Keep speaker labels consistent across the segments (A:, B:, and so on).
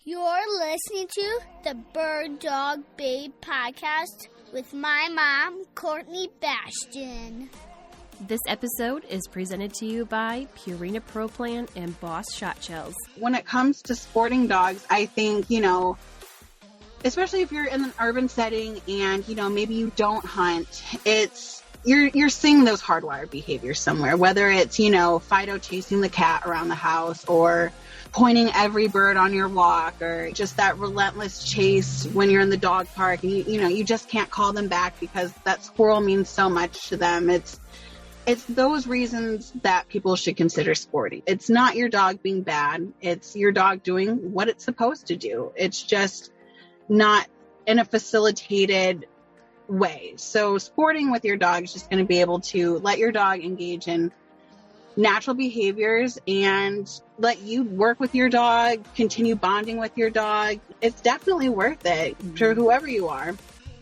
A: You're listening to the Bird Dog Babe podcast with my mom, Courtney Bastion.
B: This episode is presented to you by Purina Pro Plan and Boss Shot Shells.
C: When it comes to sporting dogs, I think, especially if you're in an urban setting and, maybe you don't hunt, you're seeing those hardwired behaviors somewhere, whether it's, Fido chasing the cat around the house or pointing every bird on your walk, or just that relentless chase when you're in the dog park and you just can't call them back because that squirrel means so much to them. It's those reasons that people should consider sporting. It's not your dog being bad. It's your dog doing what it's supposed to do. It's just not in a facilitated way. So sporting with your dog is just going to be able to let your dog engage in natural behaviors and let you work with your dog, continue bonding with your dog. It's definitely worth it for whoever you are.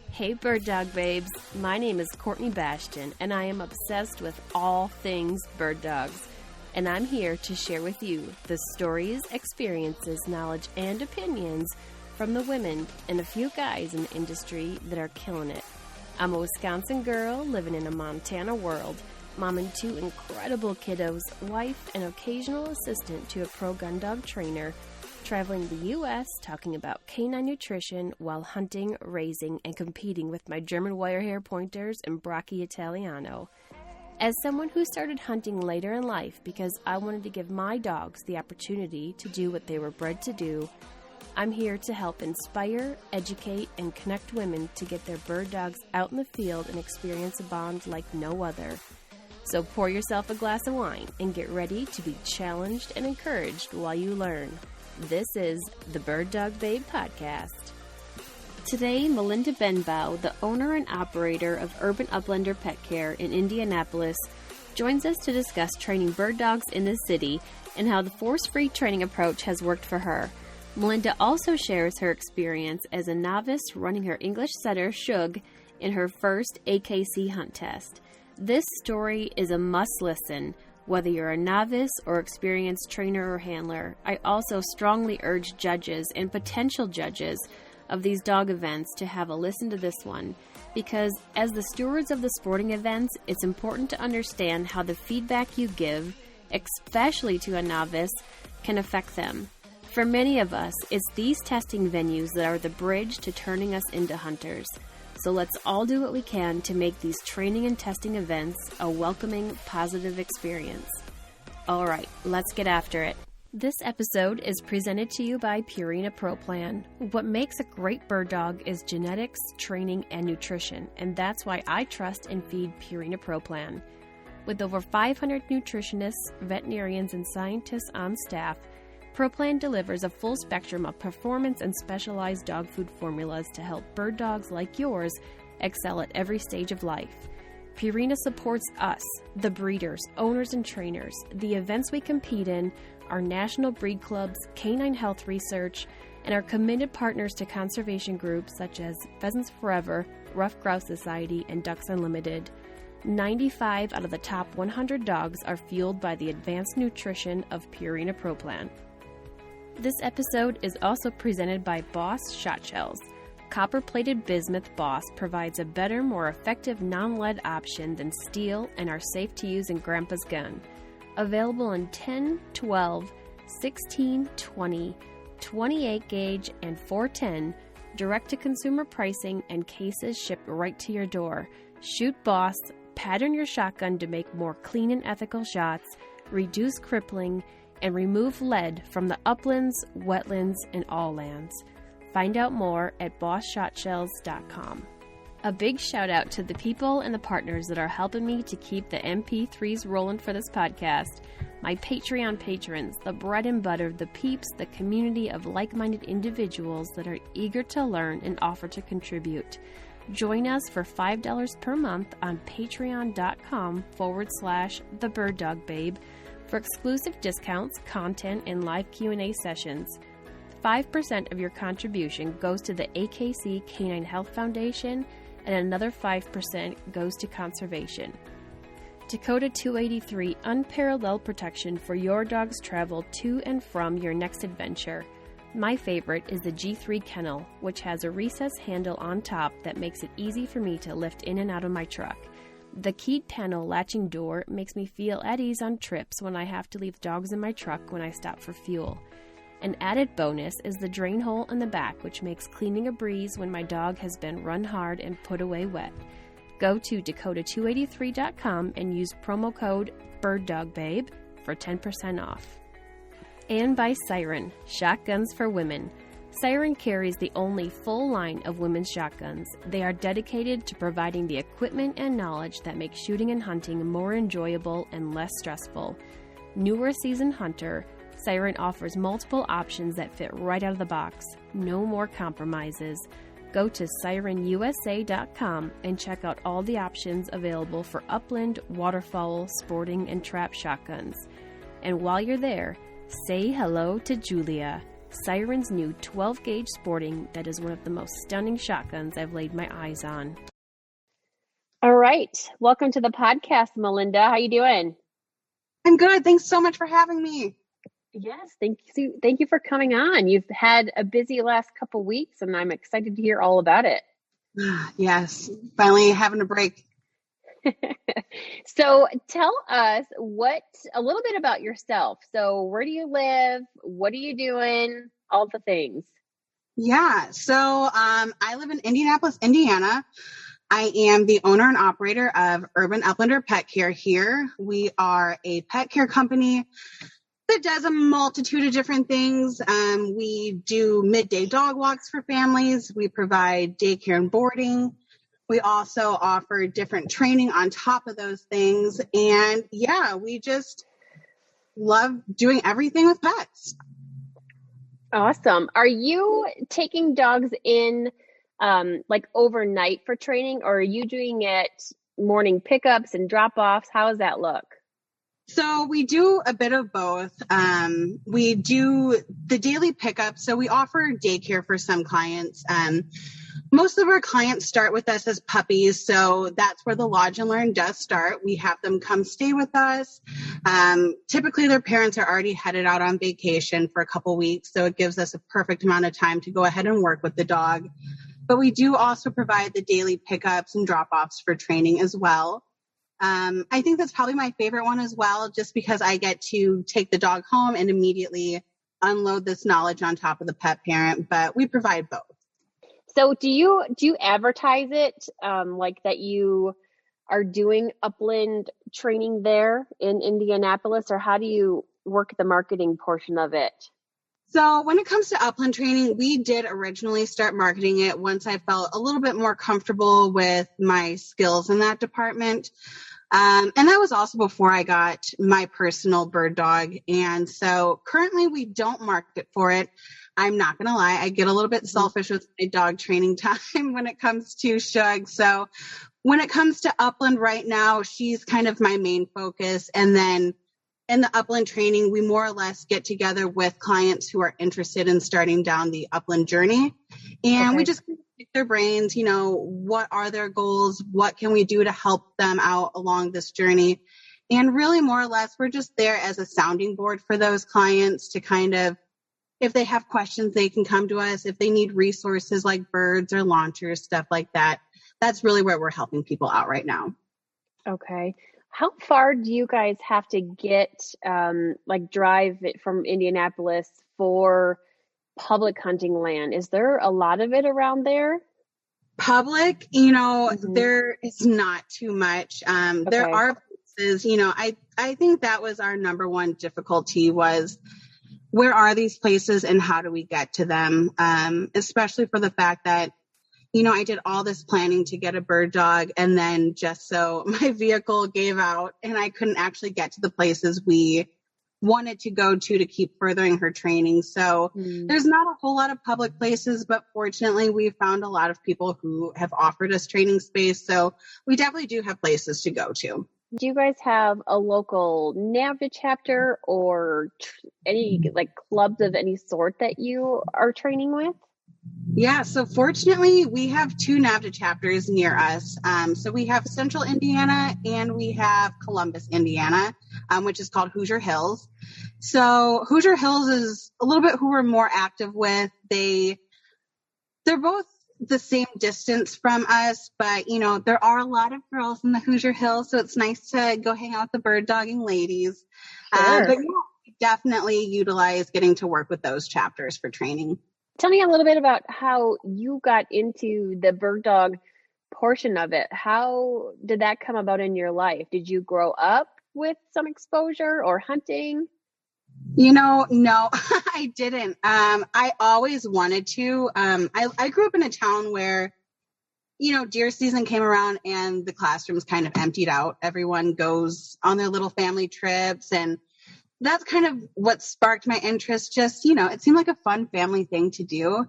B: Hey bird dog babes, my name is Courtney Bastion and I am obsessed with all things bird dogs. And I'm here to share with you the stories, experiences, knowledge, and opinions from the women and a few guys in the industry that are killing it. I'm a Wisconsin girl living in a Montana world, mom and two incredible kiddos, wife and occasional assistant to a pro gun dog trainer, traveling the U.S. talking about canine nutrition while hunting, raising, and competing with my German wirehair pointers and Brachy Italiano. As someone who started hunting later in life because I wanted to give my dogs the opportunity to do what they were bred to do, I'm here to help inspire, educate, and connect women to get their bird dogs out in the field and experience a bond like no other. So pour yourself a glass of wine and get ready to be challenged and encouraged while you learn. This is the Bird Dog Babe podcast. Today, Melinda Benbow, the owner and operator of Urban Uplander Pet Care in Indianapolis, joins us to discuss training bird dogs in the city and how the force-free training approach has worked for her. Melinda also shares her experience as a novice running her English setter, Suge, in her first AKC Hunt Test. This story is a must listen, whether you're a novice or experienced trainer or handler. I also strongly urge judges and potential judges of these dog events to have a listen to this one, because as the stewards of the sporting events, it's important to understand how the feedback you give, especially to a novice, can affect them. For many of us, it's these testing venues that are the bridge to turning us into hunters. So let's all do what we can to make these training and testing events a welcoming, positive experience. All right, let's get after it. This episode is presented to you by Purina Pro Plan. What makes a great bird dog is genetics, training, and nutrition, and that's why I trust and feed Purina Pro Plan. With over 500 nutritionists, veterinarians, and scientists on staff, ProPlan delivers a full spectrum of performance and specialized dog food formulas to help bird dogs like yours excel at every stage of life. Purina supports us, the breeders, owners, and trainers, the events we compete in, our national breed clubs, canine health research, and our committed partners to conservation groups such as Pheasants Forever, Rough Grouse Society, and Ducks Unlimited. 95 out of the top 100 dogs are fueled by the advanced nutrition of Purina Pro Plan. This episode is also presented by Boss Shot Shells. Copper-plated bismuth Boss provides a better, more effective non-lead option than steel and are safe to use in Grandpa's gun. Available in 10, 12, 16, 20, 28 gauge, and 410, direct-to-consumer pricing and cases shipped right to your door. Shoot Boss, pattern your shotgun to make more clean and ethical shots, reduce crippling, and remove lead from the uplands, wetlands, and all lands. Find out more at bosshotshells.com. A big shout out to the people and the partners that are helping me to keep the MP3s rolling for this podcast. My Patreon patrons, the bread and butter, the peeps, the community of like-minded individuals that are eager to learn and offer to contribute. Join us for $5 per month on patreon.com/thebirddogbabe for exclusive discounts, content, and live Q&A sessions. 5% of your contribution goes to the AKC Canine Health Foundation, and another 5% goes to conservation. Dakota 283 unparalleled protection for your dog's travel to and from your next adventure. My favorite is the G3 kennel, which has a recessed handle on top that makes it easy for me to lift in and out of my truck. The keyed panel latching door makes me feel at ease on trips when I have to leave dogs in my truck when I stop for fuel. An added bonus is the drain hole in the back, which makes cleaning a breeze when my dog has been run hard and put away wet. Go to Dakota283.com and use promo code BirdDogBabe for 10% off. And by Siren, shotguns for women. Siren carries the only full line of women's shotguns. They are dedicated to providing the equipment and knowledge that make shooting and hunting more enjoyable and less stressful. Newer seasoned hunter, Siren offers multiple options that fit right out of the box. No more compromises. Go to sirenusa.com and check out all the options available for upland, waterfowl, sporting, and trap shotguns. And while you're there, say hello to Julia, Siren's new 12-gauge sporting that is one of the most stunning shotguns I've laid my eyes on.
D: All right. Welcome to the podcast, Melinda. How you doing?
C: I'm good. Thanks so much for having me.
D: Yes, thank you. Thank you for coming on. You've had a busy last couple weeks, and I'm excited to hear all about it.
C: Yes, finally having a break.
D: So tell us a little bit about yourself. So where do you live? What are you doing? All the things.
C: Yeah. So I live in Indianapolis, Indiana. I am the owner and operator of Urban Uplander Pet Care here. We are a pet care company that does a multitude of different things. We do midday dog walks for families. We provide daycare and boarding. We also offer different training on top of those things. And yeah, we just love doing everything with pets.
D: Awesome. Are you taking dogs in like overnight for training, or are you doing it morning pickups and drop-offs? How does that look?
C: So we do a bit of both. We do the daily pickup. So we offer daycare for some clients. Most of our clients start with us as puppies. So that's where the Lodge and Learn does start. We have them come stay with us. Typically their parents are already headed out on vacation for a couple weeks. So it gives us a perfect amount of time to go ahead and work with the dog. But we do also provide the daily pickups and drop-offs for training as well. I think that's probably my favorite one as well, just because I get to take the dog home and immediately unload this knowledge on top of the pet parent, but we provide both.
D: So do you advertise it like that you are doing upland training there in Indianapolis, or how do you work the marketing portion of it?
C: So when it comes to upland training, we did originally start marketing it once I felt a little bit more comfortable with my skills in that department. And that was also before I got my personal bird dog. And so currently we don't market for it. I'm not going to lie. I get a little bit selfish with my dog training time when it comes to Suge. So when it comes to upland right now, she's kind of my main focus. And then in the upland training, we more or less get together with clients who are interested in starting down the upland journey. And we just pick their brains, what are their goals? What can we do to help them out along this journey? And really more or less, we're just there as a sounding board for those clients to kind of, if they have questions, they can come to us. If they need resources like birds or launchers, stuff like that, that's really where we're helping people out right now.
D: Okay. How far do you guys have to get, drive it from Indianapolis for public hunting land? Is there a lot of it around there?
C: Public, there is not too much. There are places, I think that was our number one difficulty was, where are these places and how do we get to them? Especially for the fact that, I did all this planning to get a bird dog, and then just so my vehicle gave out and I couldn't actually get to the places we wanted to go to keep furthering her training. So there's not a whole lot of public places, but fortunately we found a lot of people who have offered us training space. So we definitely do have places to go to.
D: Do you guys have a local NAVHDA chapter or any clubs of any sort that you are training with?
C: Yeah, so fortunately, we have 2 NAVHDA chapters near us. So we have Central Indiana and we have Columbus, Indiana, which is called Hoosier Hills. So Hoosier Hills is a little bit who we're more active with. They're both the same distance from us, but there are a lot of girls in the Hoosier Hills, so it's nice to go hang out with the bird dogging ladies.
D: Sure.
C: But we definitely utilize getting to work with those chapters for training.
D: Tell me a little bit about how you got into the bird dog portion of it. How did that come about in your life? Did you grow up with some exposure or hunting?
C: No, I didn't. I always wanted to. I grew up in a town where, deer season came around and the classrooms kind of emptied out. Everyone goes on their little family trips, and that's kind of what sparked my interest. Just, it seemed like a fun family thing to do.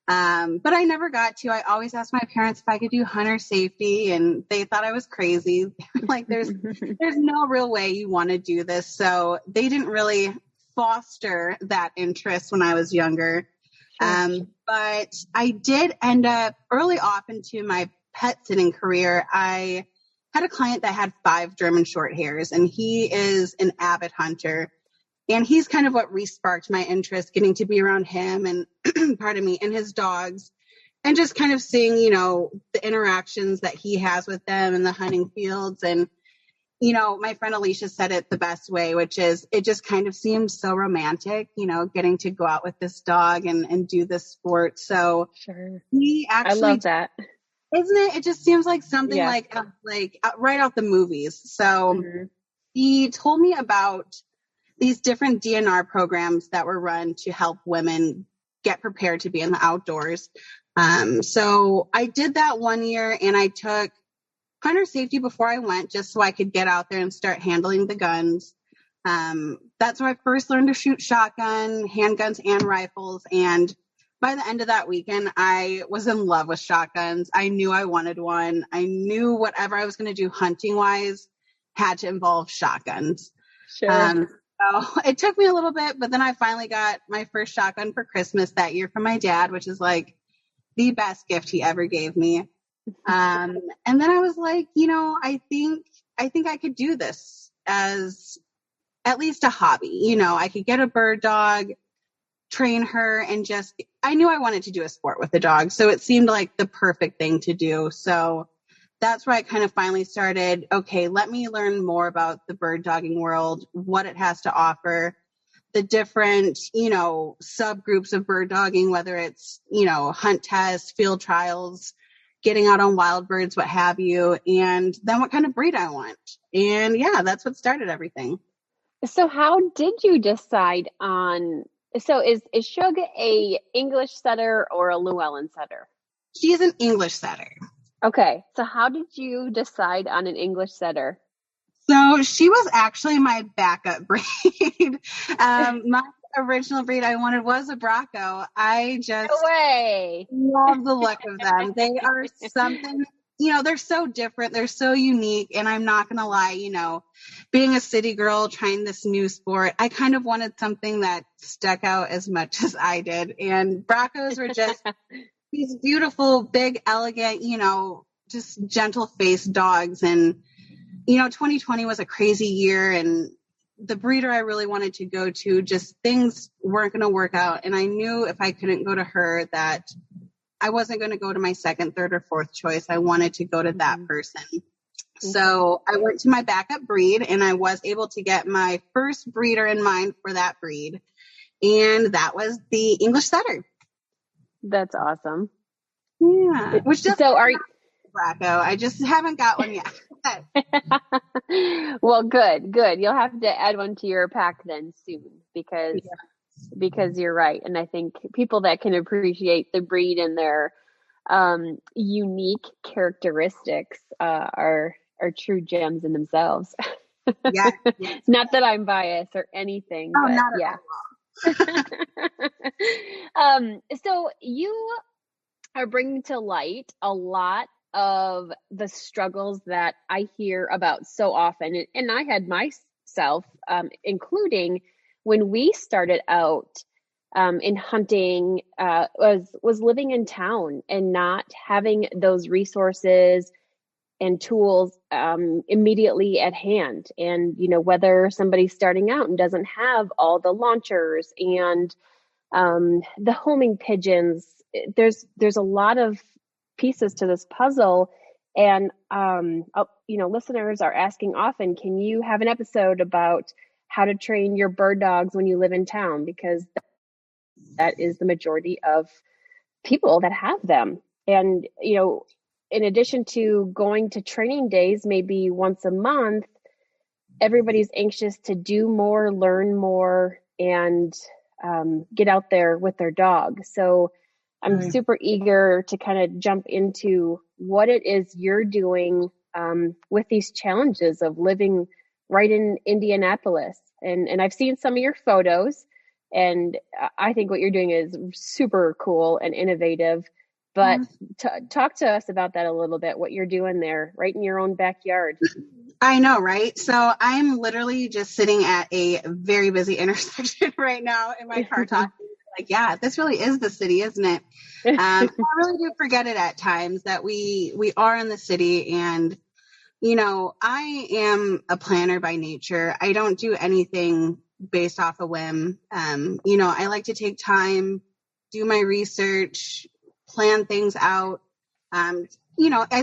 C: But I never got to. I always asked my parents if I could do hunter safety, and they thought I was crazy. Like there's no real way you want to do this. So they didn't really foster that interest when I was younger. But I did end up early off into my pet sitting career. I had a client that had 5 German short hairs, and he is an avid hunter. And he's kind of what re-sparked my interest, getting to be around him and, and his dogs, and just kind of seeing, the interactions that he has with them in the hunting fields. And, my friend Alicia said it the best way, which is it just kind of seems so romantic, getting to go out with this dog and do this sport. So
D: sure.
C: I
D: love that.
C: Isn't it? It just seems like something like right out the movies. So he told me about these different DNR programs that were run to help women get prepared to be in the outdoors. So I did that one year, and I took hunter safety before I went, just so I could get out there and start handling the guns. That's where I first learned to shoot shotgun, handguns, and rifles. And by the end of that weekend, I was in love with shotguns. I knew I wanted one. I knew whatever I was going to do hunting wise had to involve shotguns.
D: Sure.
C: So it took me a little bit, but then I finally got my first shotgun for Christmas that year from my dad, which is like the best gift he ever gave me. And then I was like, I think I could do this as at least a hobby. I could get a bird dog, train her, and I knew I wanted to do a sport with the dog. So it seemed like the perfect thing to do. So that's where I kind of finally started, okay, let me learn more about the bird dogging world, what it has to offer, the different, subgroups of bird dogging, whether it's, hunt tests, field trials, getting out on wild birds, what have you, and then what kind of breed I want. And yeah, that's what started everything.
D: So how did you decide on, is Suge a English setter or a Llewellyn setter?
C: She's an English setter.
D: Okay, so how did you decide on an English setter?
C: So she was actually my backup breed. My original breed I wanted was a Bracco. I just love the look of them. They are something, they're so different. They're so unique. And I'm not going to lie, being a city girl trying this new sport, I kind of wanted something that stuck out as much as I did. And Braccos were just these beautiful, big, elegant, just gentle-faced dogs. And, 2020 was a crazy year, and the breeder I really wanted to go to, just things weren't going to work out. And I knew if I couldn't go to her that I wasn't going to go to my second, third, or fourth choice. I wanted to go to that person. So I went to my backup breed, and I was able to get my first breeder in mind for that breed. And that was the English setter.
D: That's awesome.
C: Yeah. Which just
D: so are you
C: Bracco. I just haven't got one yet.
D: Well, good. You'll have to add one to your pack then soon, because you're right. And I think people that can appreciate the breed and their unique characteristics are true gems in themselves.
C: Yeah.
D: Not that I'm biased or anything,
C: but
D: not yeah. So you are bringing to light a lot of the struggles that I hear about so often. And I had myself, including when we started out in hunting, was living in town and not having those resources, and tools immediately at hand. And, whether somebody's starting out and doesn't have all the launchers and the homing pigeons, there's a lot of pieces to this puzzle. And, listeners are asking often, can you have an episode about how to train your bird dogs when you live in town? Because that is the majority of people that have them. And, in addition to going to training days, maybe once a month, everybody's anxious to do more, learn more, and get out there with their dog. So I'm super eager to kind of jump into what it is you're doing with these challenges of living right in Indianapolis. And I've seen some of your photos, and I think what you're doing is super cool and innovative. But talk to us about that a little bit, what you're doing there right in your own backyard.
C: I know, right? So I'm literally just sitting at a very busy intersection right now in my car talking. Like, yeah, this really is the city, isn't it? I really do forget it at times that we are in the city. And, I am a planner by nature. I don't do anything based off a whim. I like to take time, do my research, plan things out. I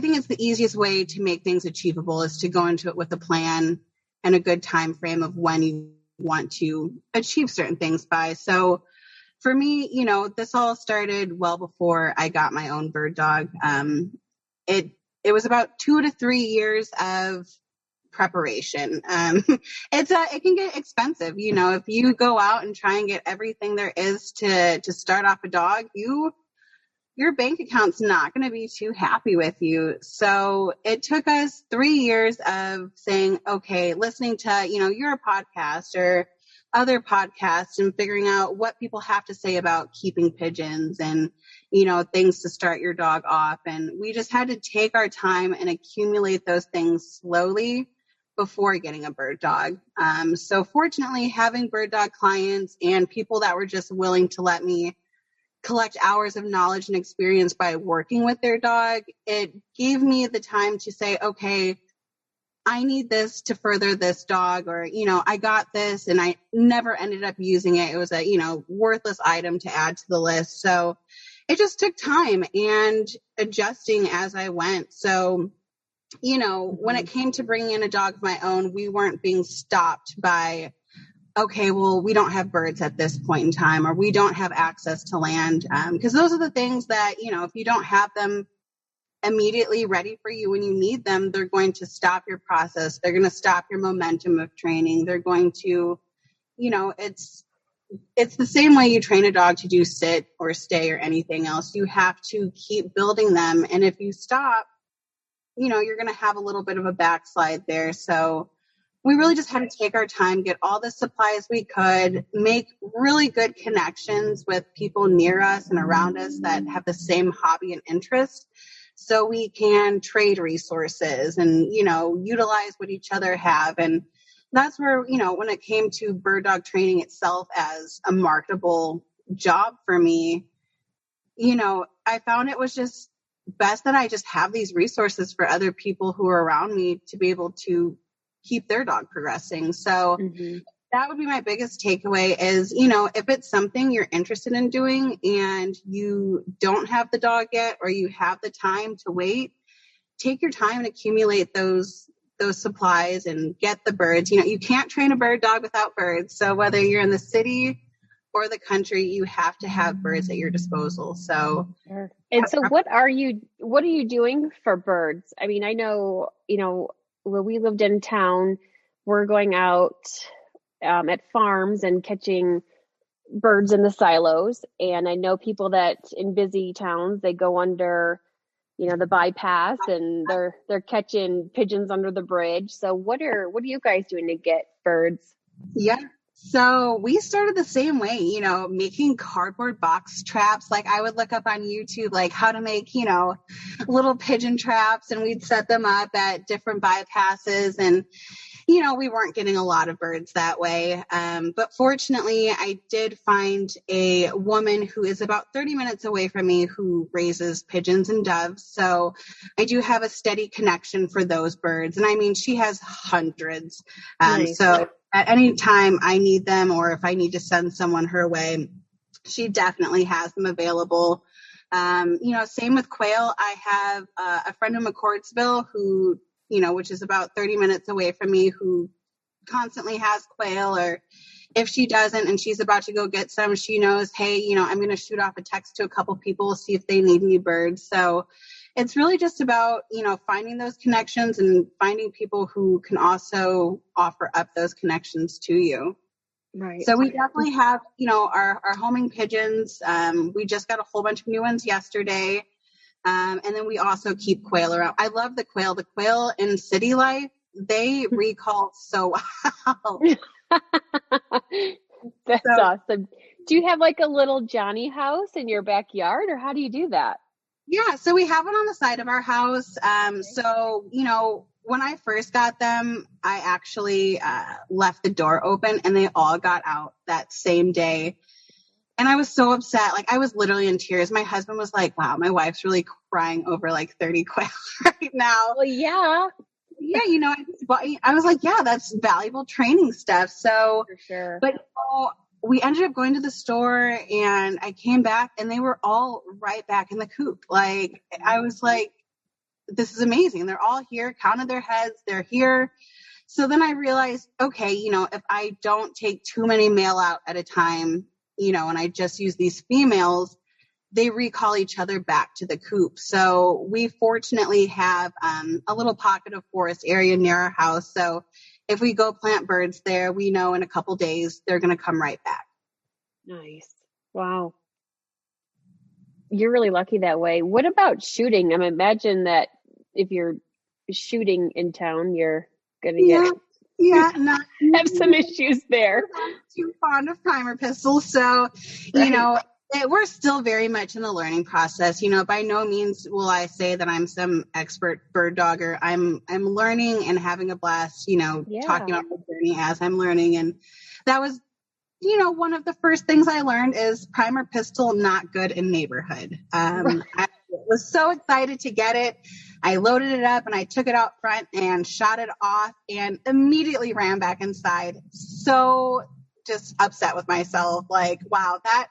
C: think it's the easiest way to make things achievable is to go into it with a plan and a good time frame of when you want to achieve certain things by. So for me, this all started well before I got my own bird dog. It was about 2 to 3 years of preparation. It can get expensive. If you go out and try and get everything there is to start off a dog, your bank account's not going to be too happy with you. So it took us 3 years of saying, okay, listening to, your podcast or other podcasts and figuring out what people have to say about keeping pigeons and, things to start your dog off. And we just had to take our time and accumulate those things slowly before getting a bird dog. So fortunately, having bird dog clients and people that were just willing to let me collect hours of knowledge and experience by working with their dog, it gave me the time to say, okay, I need this to further this dog, or, I got this, and I never ended up using it. It was a, worthless item to add to the list. So it just took time and adjusting as I went. So, when it came to bringing in a dog of my own, we weren't being stopped by, okay, well, we don't have birds at this point in time, or we don't have access to land. Because those are the things that, if you don't have them immediately ready for you when you need them, they're going to stop your process. They're going to stop your momentum of training. They're going to, it's the same way you train a dog to do sit or stay or anything else. You have to keep building them. And if you stop, you're going to have a little bit of a backslide there. So we really just had to take our time, get all the supplies we could, make really good connections with people near us and around us that have the same hobby and interest, so we can trade resources and, utilize what each other have. And that's where, when it came to bird dog training itself as a marketable job for me, I found it was just best that I just have these resources for other people who are around me to be able to keep their dog progressing. So that would be my biggest takeaway is, if it's something you're interested in doing and you don't have the dog yet, or you have the time to wait, take your time and accumulate those supplies and get the birds. You can't train a bird dog without birds. So whether you're in the city or the country, you have to have birds at your disposal. So,
D: and so what are you doing for birds? I mean, I know, when we lived in town, we're going out at farms and catching birds in the silos. And I know people that in busy towns, they go under, the bypass, and they're catching pigeons under the bridge. So what are you guys doing to get birds?
C: Yeah. So we started the same way, making cardboard box traps. Like I would look up on YouTube, like how to make, little pigeon traps, and we'd set them up at different bypasses. And we weren't getting a lot of birds that way. But fortunately, I did find a woman who is about 30 minutes away from me who raises pigeons and doves. So I do have a steady connection for those birds. And I mean, she has hundreds.
D: Nice.
C: So at any time I need them, or if I need to send someone her way, she definitely has them available. Same with quail. I have a friend in McCordsville who, which is about 30 minutes away from me, who constantly has quail, or if she doesn't and she's about to go get some, she knows, hey, I'm going to shoot off a text to a couple people, see if they need any birds. So it's really just about, finding those connections and finding people who can also offer up those connections to you.
D: Right.
C: So we definitely have, our homing pigeons. We just got a whole bunch of new ones yesterday. And then we also keep quail around. I love the quail. The quail in city life, they recall so well.
D: That's awesome. Do you have like a little Johnny house in your backyard, or how do you do that?
C: Yeah, so we have it on the side of our house. When I first got them, I actually left the door open and they all got out that same day. And I was so upset. Like, I was literally in tears. My husband was like, wow, my wife's really crying over like 30 quail right now.
D: Well, yeah.
C: Yeah, I was like, yeah, that's valuable training stuff. So,
D: for sure.
C: But we ended up going to the store and I came back and they were all right back in the coop. Like, I was like, this is amazing. They're all here, counted their heads, they're here. So then I realized, okay, if I don't take too many male out at a time, and I just use these females, they recall each other back to the coop. So we fortunately have a little pocket of forest area near our house. So if we go plant birds there, we know in a couple days they're going to come right back.
D: Nice. Wow. You're really lucky that way. What about shooting? I imagine that if you're shooting in town, you're going to have some issues there.
C: I'm not too fond of primer pistols. So,
D: Right.
C: We're still very much in the learning process. By no means will I say that I'm some expert bird dogger. I'm learning and having a blast, talking about the journey as I'm learning. And that was, one of the first things I learned is primer pistol, not good in neighborhood.
D: Right.
C: I was so excited to get it. I loaded it up and I took it out front and shot it off and immediately ran back inside. So just upset with myself. Like, wow, that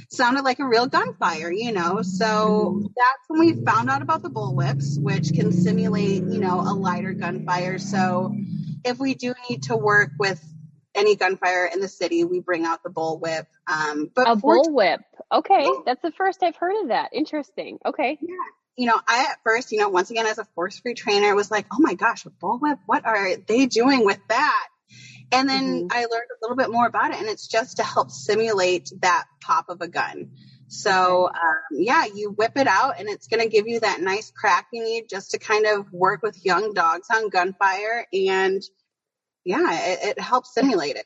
C: sounded like a real gunfire, So that's when we found out about the bullwhips, which can simulate, a lighter gunfire. So if we do need to work with any gunfire in the city, we bring out the bullwhip. But
D: a bullwhip. Okay. That's the first I've heard of that. Interesting. Okay.
C: Yeah. I at first, once again, as a force-free trainer, was like, oh my gosh, a bullwhip, what are they doing with that? And then I learned a little bit more about it, and it's just to help simulate that pop of a gun. So, you whip it out, and it's going to give you that nice crack you need just to kind of work with young dogs on gunfire. And, it helps simulate it.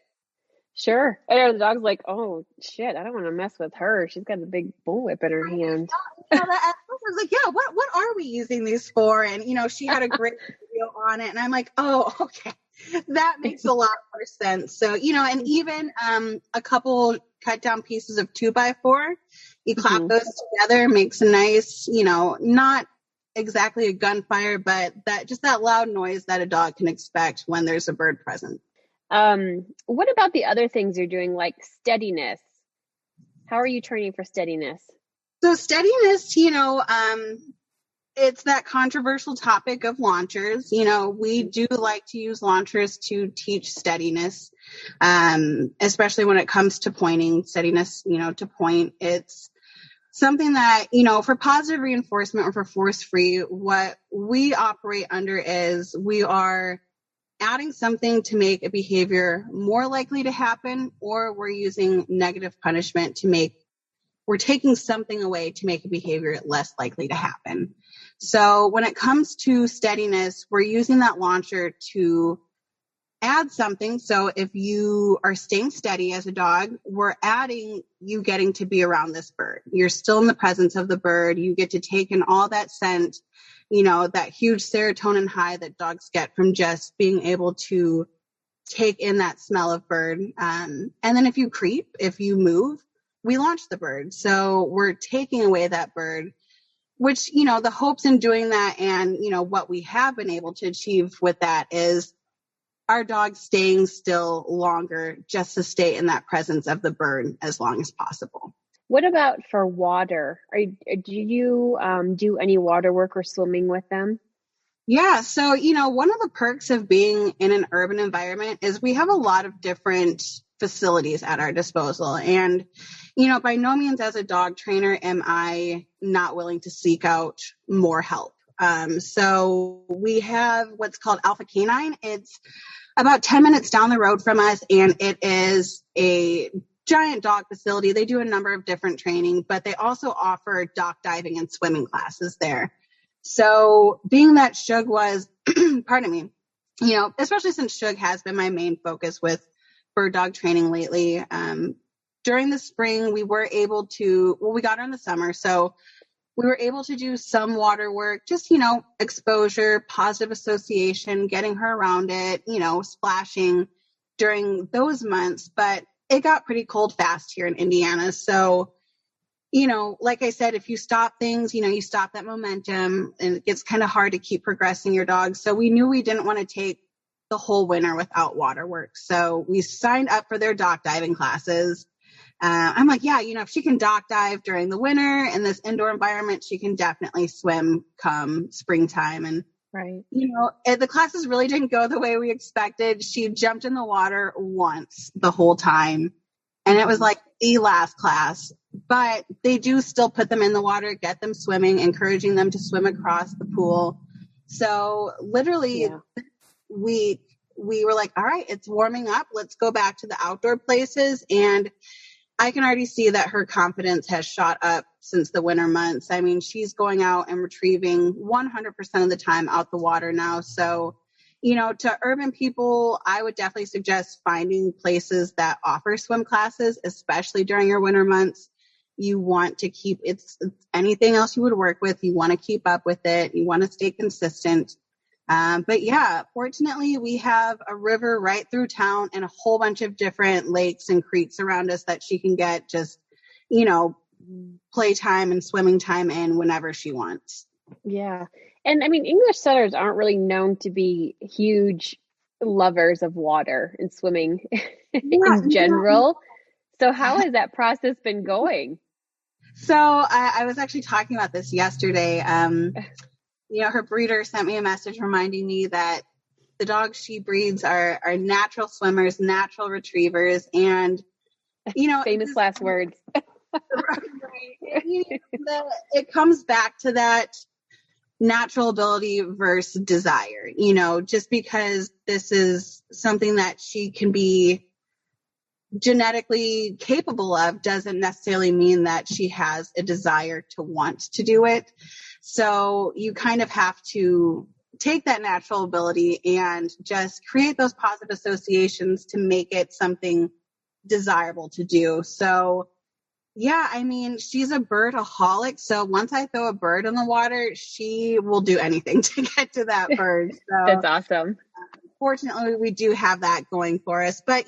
D: Sure. And the dog's like, oh, shit, I don't want to mess with her. She's got a big bullwhip in her hand.
C: I was like, yeah, what are we using these for? And, she had a great video on it. And I'm like, oh, okay. That makes a lot more sense. So, and even a couple cut down pieces of 2x4, you clap those together, makes a nice, not exactly a gunfire, but that loud noise that a dog can expect when there's a bird present.
D: What about the other things you're doing, like steadiness? How are you training for steadiness?
C: So steadiness, it's that controversial topic of launchers. We do like to use launchers to teach steadiness, especially when it comes to pointing. Steadiness, to point. It's something that, for positive reinforcement or for force-free, what we operate under is we are adding something to make a behavior more likely to happen, or we're using negative punishment we're taking something away to make a behavior less likely to happen. So when it comes to steadiness, we're using that launcher to add something. So if you are staying steady as a dog, we're adding you getting to be around this bird. You're still in the presence of the bird. You get to take in all that scent. that huge serotonin high that dogs get from just being able to take in that smell of bird. And then if you move, we launch the bird. So we're taking away that bird, which, the hopes in doing that and, what we have been able to achieve with that is our dogs staying still longer just to stay in that presence of the bird as long as possible.
D: What about for water? Do you do any water work or swimming with them?
C: Yeah. So, one of the perks of being in an urban environment is we have a lot of different facilities at our disposal. And, by no means as a dog trainer am I not willing to seek out more help. So we have what's called Alpha Canine. It's about 10 minutes down the road from us, and it is a giant dog facility. They do a number of different training, but they also offer dock diving and swimming classes there. So being that Suge was, pardon me, especially since Suge has been my main focus with bird dog training lately, during the spring, we were able to, we got her in the summer. So we were able to do some water work, just, exposure, positive association, getting her around it, splashing during those months. But it got pretty cold fast here in Indiana. So, like I said, if you stop things, you stop that momentum, and it gets kind of hard to keep progressing your dog. So we knew we didn't want to take the whole winter without water work. So we signed up for their dock diving classes. I'm like, yeah, if she can dock dive during the winter in this indoor environment, she can definitely swim come springtime. And,
D: right.
C: The classes really didn't go the way we expected. She jumped in the water once the whole time. And it was like the last class, but they do still put them in the water, get them swimming, encouraging them to swim across the pool. So literally we were like, all right, it's warming up. Let's go back to the outdoor places. And I can already see that her confidence has shot up since the winter months. I mean, she's going out and retrieving 100% of the time out the water now. So, to urban people, I would definitely suggest finding places that offer swim classes, especially during your winter months. You want to keep it's anything else you would work with. You want to keep up with it. You want to stay consistent. But yeah, fortunately, we have a river right through town and a whole bunch of different lakes and creeks around us that she can get just, playtime and swimming time in whenever she wants.
D: Yeah. And I mean, English setters aren't really known to be huge lovers of water and swimming in general. So how has that process been going?
C: So I was actually talking about this yesterday. Her breeder sent me a message reminding me that the dogs she breeds are natural swimmers, natural retrievers, and,
D: famous last words.
C: It comes back to that natural ability versus desire, just because this is something that she can be genetically capable of doesn't necessarily mean that she has a desire to want to do it. So you kind of have to take that natural ability and just create those positive associations to make it something desirable to do. So yeah, I mean, she's a birdaholic. So once I throw a bird in the water, she will do anything to get to that bird. So
D: that's awesome.
C: Fortunately, we do have that going for us. But,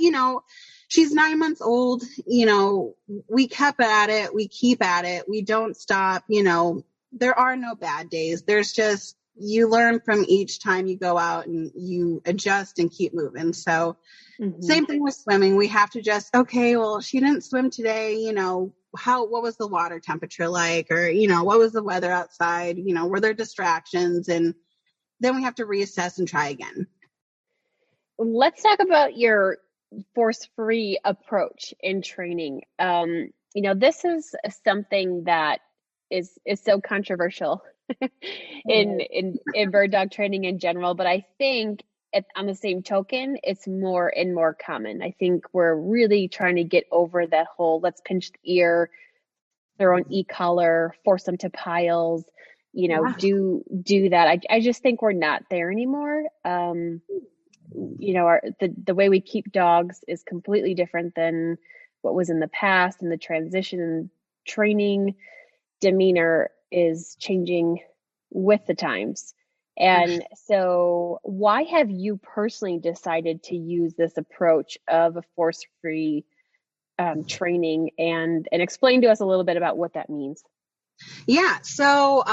C: she's 9 months old. We kept at it. We keep at it. We don't stop. There are no bad days. There's just, you learn from each time you go out and you adjust and keep moving. So same thing with swimming. We have to just, okay, well, she didn't swim today. What was the water temperature like? Or, what was the weather outside? Were there distractions? And then we have to reassess and try again.
D: Let's talk about your force-free approach in training. This is something that is so controversial in bird dog training in general, but I think on the same token, it's more and more common. I think we're really trying to get over that whole let's pinch the ear, their own e-collar, force them to piles, do that. I just think we're not there anymore. The way we keep dogs is completely different than what was in the past, and the transition in training demeanor is changing with the times. And so why have you personally decided to use this approach of a force-free training, and explain to us a little bit about what that means?
C: Yeah. So,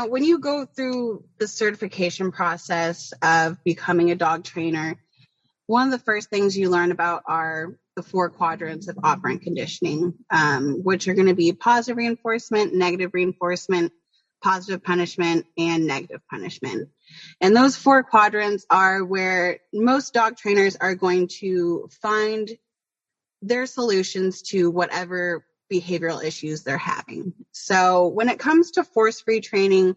C: when you go through the certification process of becoming a dog trainer, one of the first things you learn about are the 4 quadrants of operant conditioning, which are going to be positive reinforcement, negative reinforcement, positive punishment, and negative punishment. And those 4 quadrants are where most dog trainers are going to find their solutions to whatever behavioral issues they're having. So when it comes to force-free training,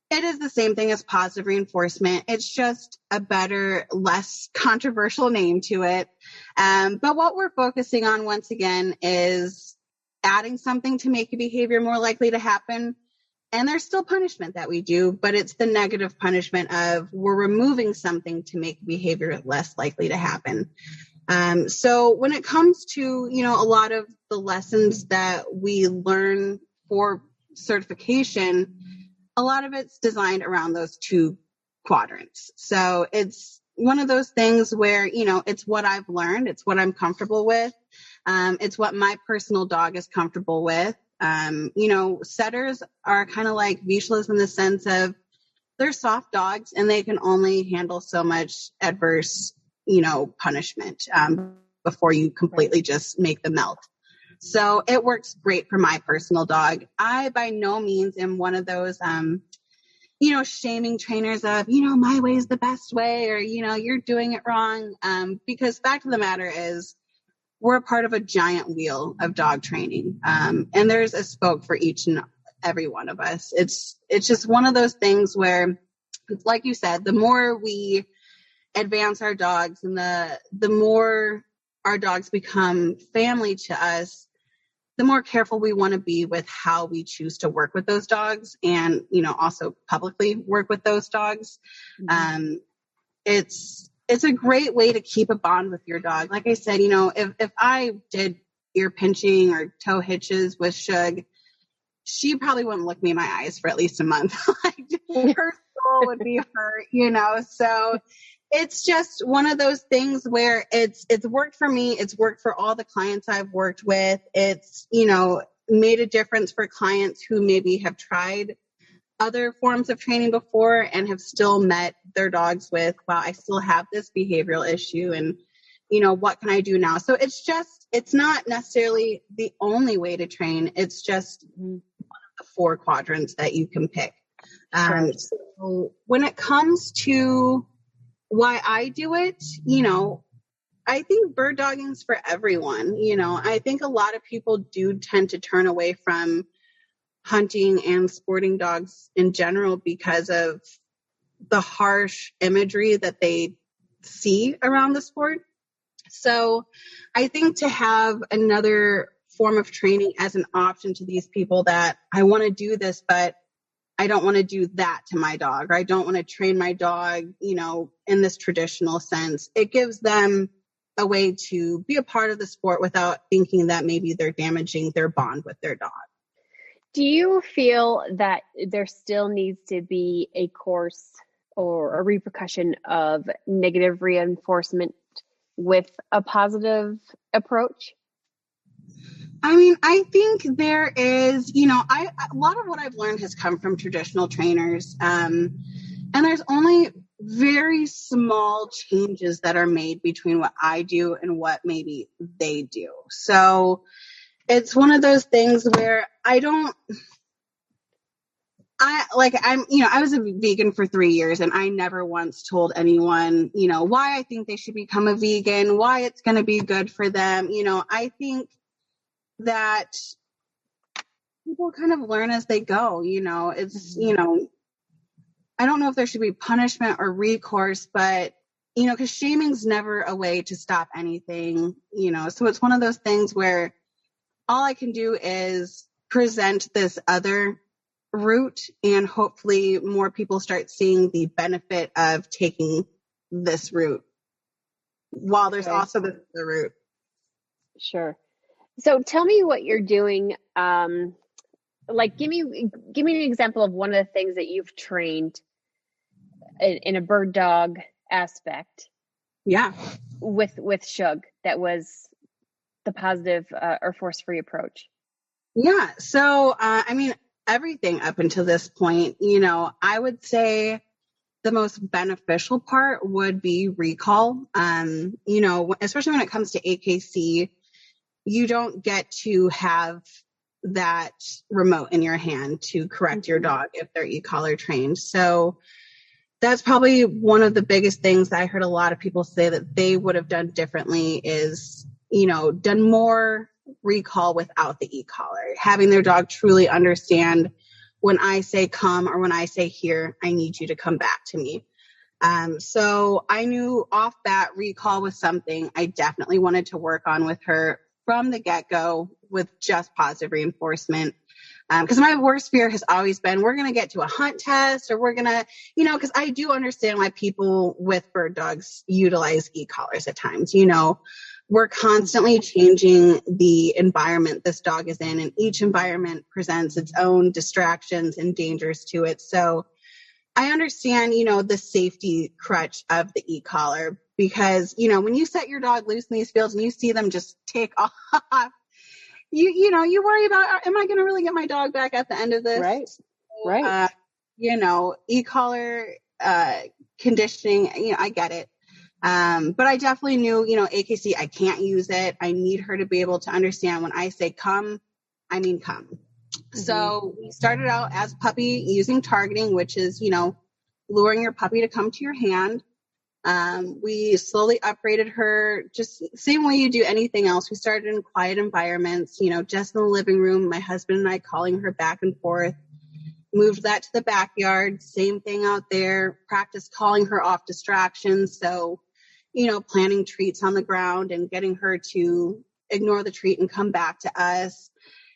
C: it is the same thing as positive reinforcement. It's just a better, less controversial name to it. But what we're focusing on, once again, is adding something to make a behavior more likely to happen. And there's still punishment that we do, but it's the negative punishment of we're removing something to make behavior less likely to happen. So when it comes to, a lot of the lessons that we learn for certification, a lot of it's designed around those 2 quadrants. So it's one of those things where, it's what I've learned. It's what I'm comfortable with. It's what my personal dog is comfortable with. Setters are kind of like Vizslas in the sense of they're soft dogs and they can only handle so much adverse, punishment before you completely just make them melt. So it works great for my personal dog. I by no means am one of those, shaming trainers of, my way is the best way, or, you're doing it wrong. Because fact of the matter is we're a part of a giant wheel of dog training. And there's a spoke for each and every one of us. It's just one of those things where, like you said, the more we advance our dogs and the more our dogs become family to us, the more careful we want to be with how we choose to work with those dogs and, also publicly work with those dogs. Mm-hmm. It's a great way to keep a bond with your dog. Like I said, if I did ear pinching or toe hitches with Suge, she probably wouldn't look me in my eyes for at least a month. Her soul would be hurt, so it's just one of those things where it's worked for me. It's worked for all the clients I've worked with. It's, made a difference for clients who maybe have tried other forms of training before and have still met their dogs with, wow, I still have this behavioral issue and, what can I do now? So it's not necessarily the only way to train. It's just one of the 4 quadrants that you can pick. So when it comes to why I do it, I think bird dogging's for everyone. I think a lot of people do tend to turn away from hunting and sporting dogs in general because of the harsh imagery that they see around the sport. So I think to have another form of training as an option to these people that I want to do this, but I don't want to do that to my dog, or I don't want to train my dog, in this traditional sense. It gives them a way to be a part of the sport without thinking that maybe they're damaging their bond with their dog.
D: Do you feel that there still needs to be a course or a repercussion of negative reinforcement with a positive approach?
C: I think there is, a lot of what I've learned has come from traditional trainers. And there's only very small changes that are made between what I do and what maybe they do. So it's one of those things where I was a vegan for 3 years and I never once told anyone, why I think they should become a vegan, why it's going to be good for them. I think that people kind of learn as they go, it's, I don't know if there should be punishment or recourse, but, because shaming's never a way to stop anything, so it's one of those things where all I can do is present this other route and hopefully more people start seeing the benefit of taking this route while there's also the other route.
D: Sure. So tell me what you're doing like, give me an example of one of the things that you've trained in a bird dog aspect.
C: Yeah.
D: With Suge that was the positive or force-free approach.
C: Yeah. So, I mean, everything up until this point, I would say the most beneficial part would be recall. Especially when it comes to AKC, you don't get to have that remote in your hand to correct your dog if they're e-collar trained. So that's probably one of the biggest things that I heard a lot of people say that they would have done differently is, done more recall without the e-collar, having their dog truly understand when I say come or when I say here, I need you to come back to me. So I knew off bat recall was something I definitely wanted to work on with her from the get-go with just positive reinforcement. Because my worst fear has always been, we're going to get to a hunt test or we're going to, because I do understand why people with bird dogs utilize e-collars at times. We're constantly changing the environment this dog is in, and each environment presents its own distractions and dangers to it. So I understand, the safety crutch of the e-collar because, when you set your dog loose in these fields and you see them just take off, you worry about, am I going to really get my dog back at the end of this?
D: Right.
C: E-collar conditioning, I get it. But I definitely knew, AKC, I can't use it. I need her to be able to understand when I say come, I mean come. Mm-hmm. So we started out as puppy using targeting, which is, luring your puppy to come to your hand. We slowly upgraded her, just same way you do anything else. We started in quiet environments, just in the living room, my husband and I calling her back and forth. Moved that to the backyard, same thing out there, practice calling her off distractions. So, planting treats on the ground and getting her to ignore the treat and come back to us.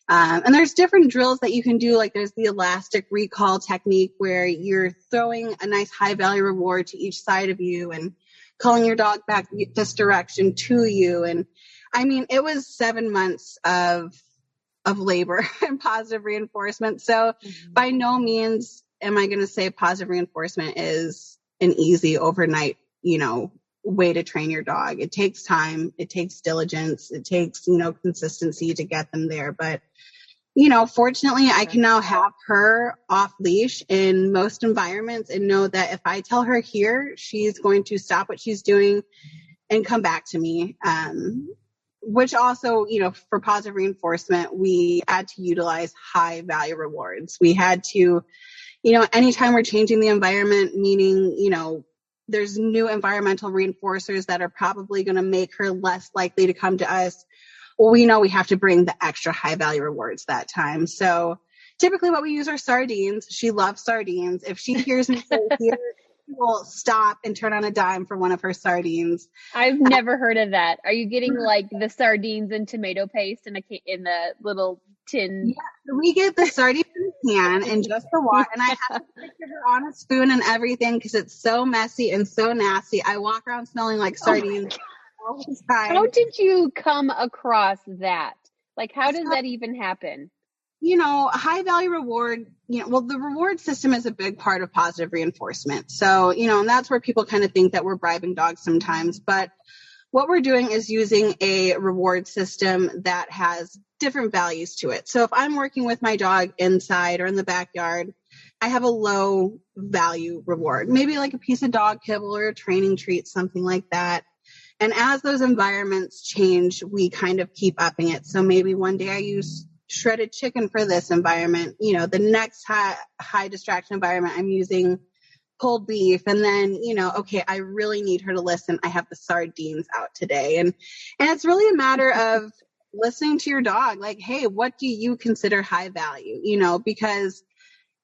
C: And there's different drills that you can do. Like there's the elastic recall technique where you're throwing a nice high value reward to each side of you and calling your dog back this direction to you. And I mean, it was 7 months of labor and positive reinforcement. So by no means am I going to say positive reinforcement is an easy overnight, way to train your dog. It takes time. It takes diligence. It takes, consistency to get them there. But, fortunately I can now have her off leash in most environments and know that if I tell her here, she's going to stop what she's doing and come back to me. Which also, for positive reinforcement, we had to utilize high value rewards. We had to, anytime we're changing the environment, meaning, there's new environmental reinforcers that are probably going to make her less likely to come to us. Well, we know we have to bring the extra high value rewards that time. So typically what we use are sardines. She loves sardines. If she hears me say here, she will stop and turn on a dime for one of her sardines.
D: I've never heard of that. Are you getting like the sardines and tomato paste in the little tin?
C: Yeah, we get the sardines in a can and just the water. And I have to picture her on a spoon and everything because it's so messy and so nasty. I walk around smelling like sardines all the time.
D: How did you come across that? Like, how does that even happen?
C: High value reward, the reward system is a big part of positive reinforcement. So, and that's where people kind of think that we're bribing dogs sometimes. But what we're doing is using a reward system that has different values to it. So if I'm working with my dog inside or in the backyard, I have a low value reward, maybe like a piece of dog kibble or a training treat, something like that. And as those environments change, we kind of keep upping it. So maybe one day I use shredded chicken for this environment. The next high distraction environment, I'm using pulled beef. And then, okay, I really need her to listen. I have the sardines out today. And it's really a matter of listening to your dog. Like, hey, what do you consider high value? Because,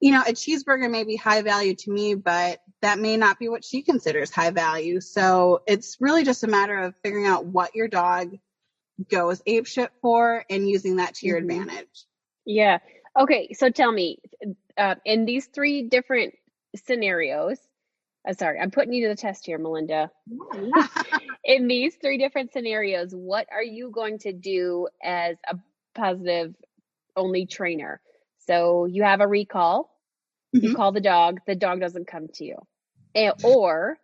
C: a cheeseburger may be high value to me, but that may not be what she considers high value. So it's really just a matter of figuring out what your dog goes apeshit for and using that to your advantage.
D: Yeah. Okay. So tell me, in these 3 different scenarios, sorry, I'm putting you to the test here, Melinda. In these 3 different scenarios, what are you going to do as a positive only trainer? So you have a recall, you call the dog doesn't come to you. Or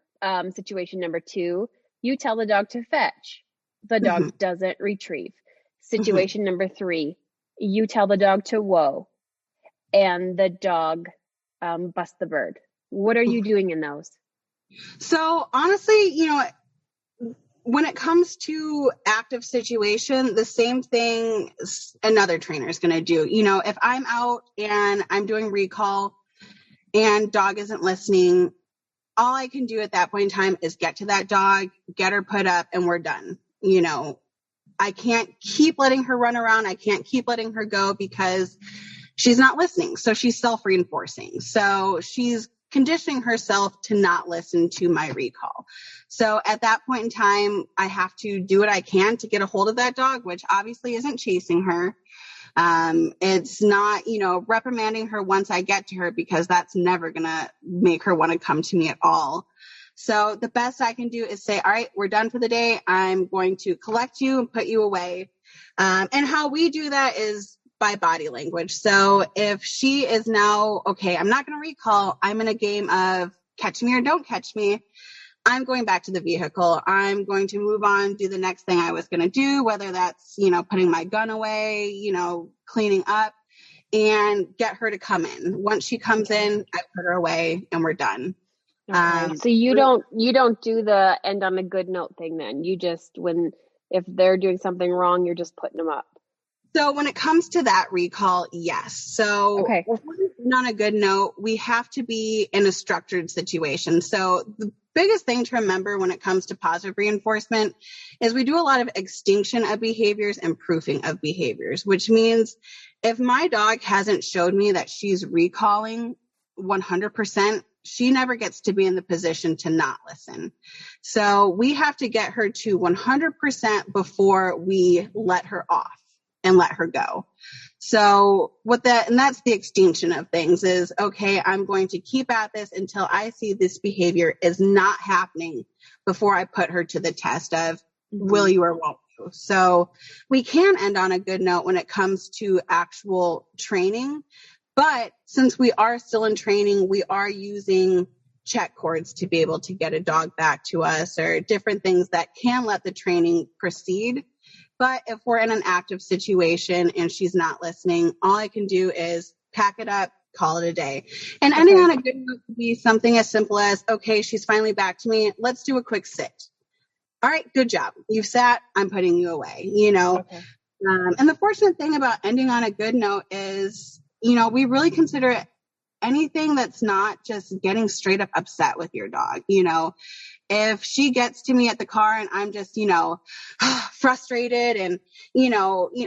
D: situation number 2, you tell the dog to fetch, the dog doesn't retrieve. Situation number 3, you tell the dog to whoa, and the dog busts the bird. What are you doing in those?
C: So honestly, when it comes to active situation, the same thing another trainer is going to do. If I'm out and I'm doing recall and dog isn't listening, all I can do at that point in time is get to that dog, get her put up, and we're done. I can't keep letting her run around. I can't keep letting her go because she's not listening. So she's self-reinforcing. So she's conditioning herself to not listen to my recall. So at that point in time, I have to do what I can to get a hold of that dog, which obviously isn't chasing her. It's not, reprimanding her once I get to her, because that's never going to make her want to come to me at all. So the best I can do is say, all right, we're done for the day. I'm going to collect you and put you away. And how we do that is by body language. So if she is now, okay, I'm not going to recall, I'm in a game of catch me or don't catch me, I'm going back to the vehicle. I'm going to move on, do the next thing I was going to do, whether that's, putting my gun away, cleaning up, and get her to come in. Once she comes in, I put her away and we're done.
D: Okay. So you don't do the end on a good note thing then. You just, if they're doing something wrong, you're just putting them up.
C: So when it comes to that recall, yes. So
D: okay.
C: If we're on a good note, we have to be in a structured situation. So the biggest thing to remember when it comes to positive reinforcement is we do a lot of extinction of behaviors and proofing of behaviors, which means if my dog hasn't showed me that she's recalling 100%, she never gets to be in the position to not listen. So we have to get her to 100% before we let her off and let her go. So and that's the extinction of things is, okay, I'm going to keep at this until I see this behavior is not happening before I put her to the test of will you or won't you. So we can end on a good note when it comes to actual training. But since we are still in training, we are using check cords to be able to get a dog back to us or different things that can let the training proceed. But if we're in an active situation and she's not listening, all I can do is pack it up, call it a day. And ending on a good note could be something as simple as, okay, she's finally back to me. Let's do a quick sit. All right, good job. You've sat, I'm putting you away, Okay. And the fortunate thing about ending on a good note is, we really consider it anything that's not just getting straight up upset with your dog. If she gets to me at the car and I'm just, frustrated and,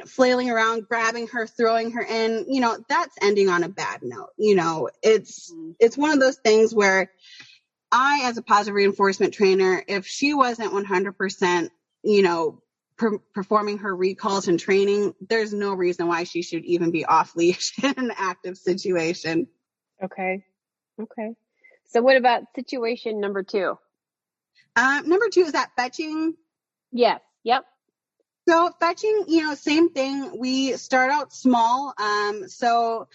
C: flailing around, grabbing her, throwing her in, that's ending on a bad note. It's one of those things where I, as a positive reinforcement trainer, if she wasn't 100%, performing her recalls and training, there's no reason why she should even be off leash in an active situation.
D: Okay. So what about situation number 2?
C: Number 2 is that fetching.
D: Yes. Yep.
C: So fetching, same thing. We start out small. So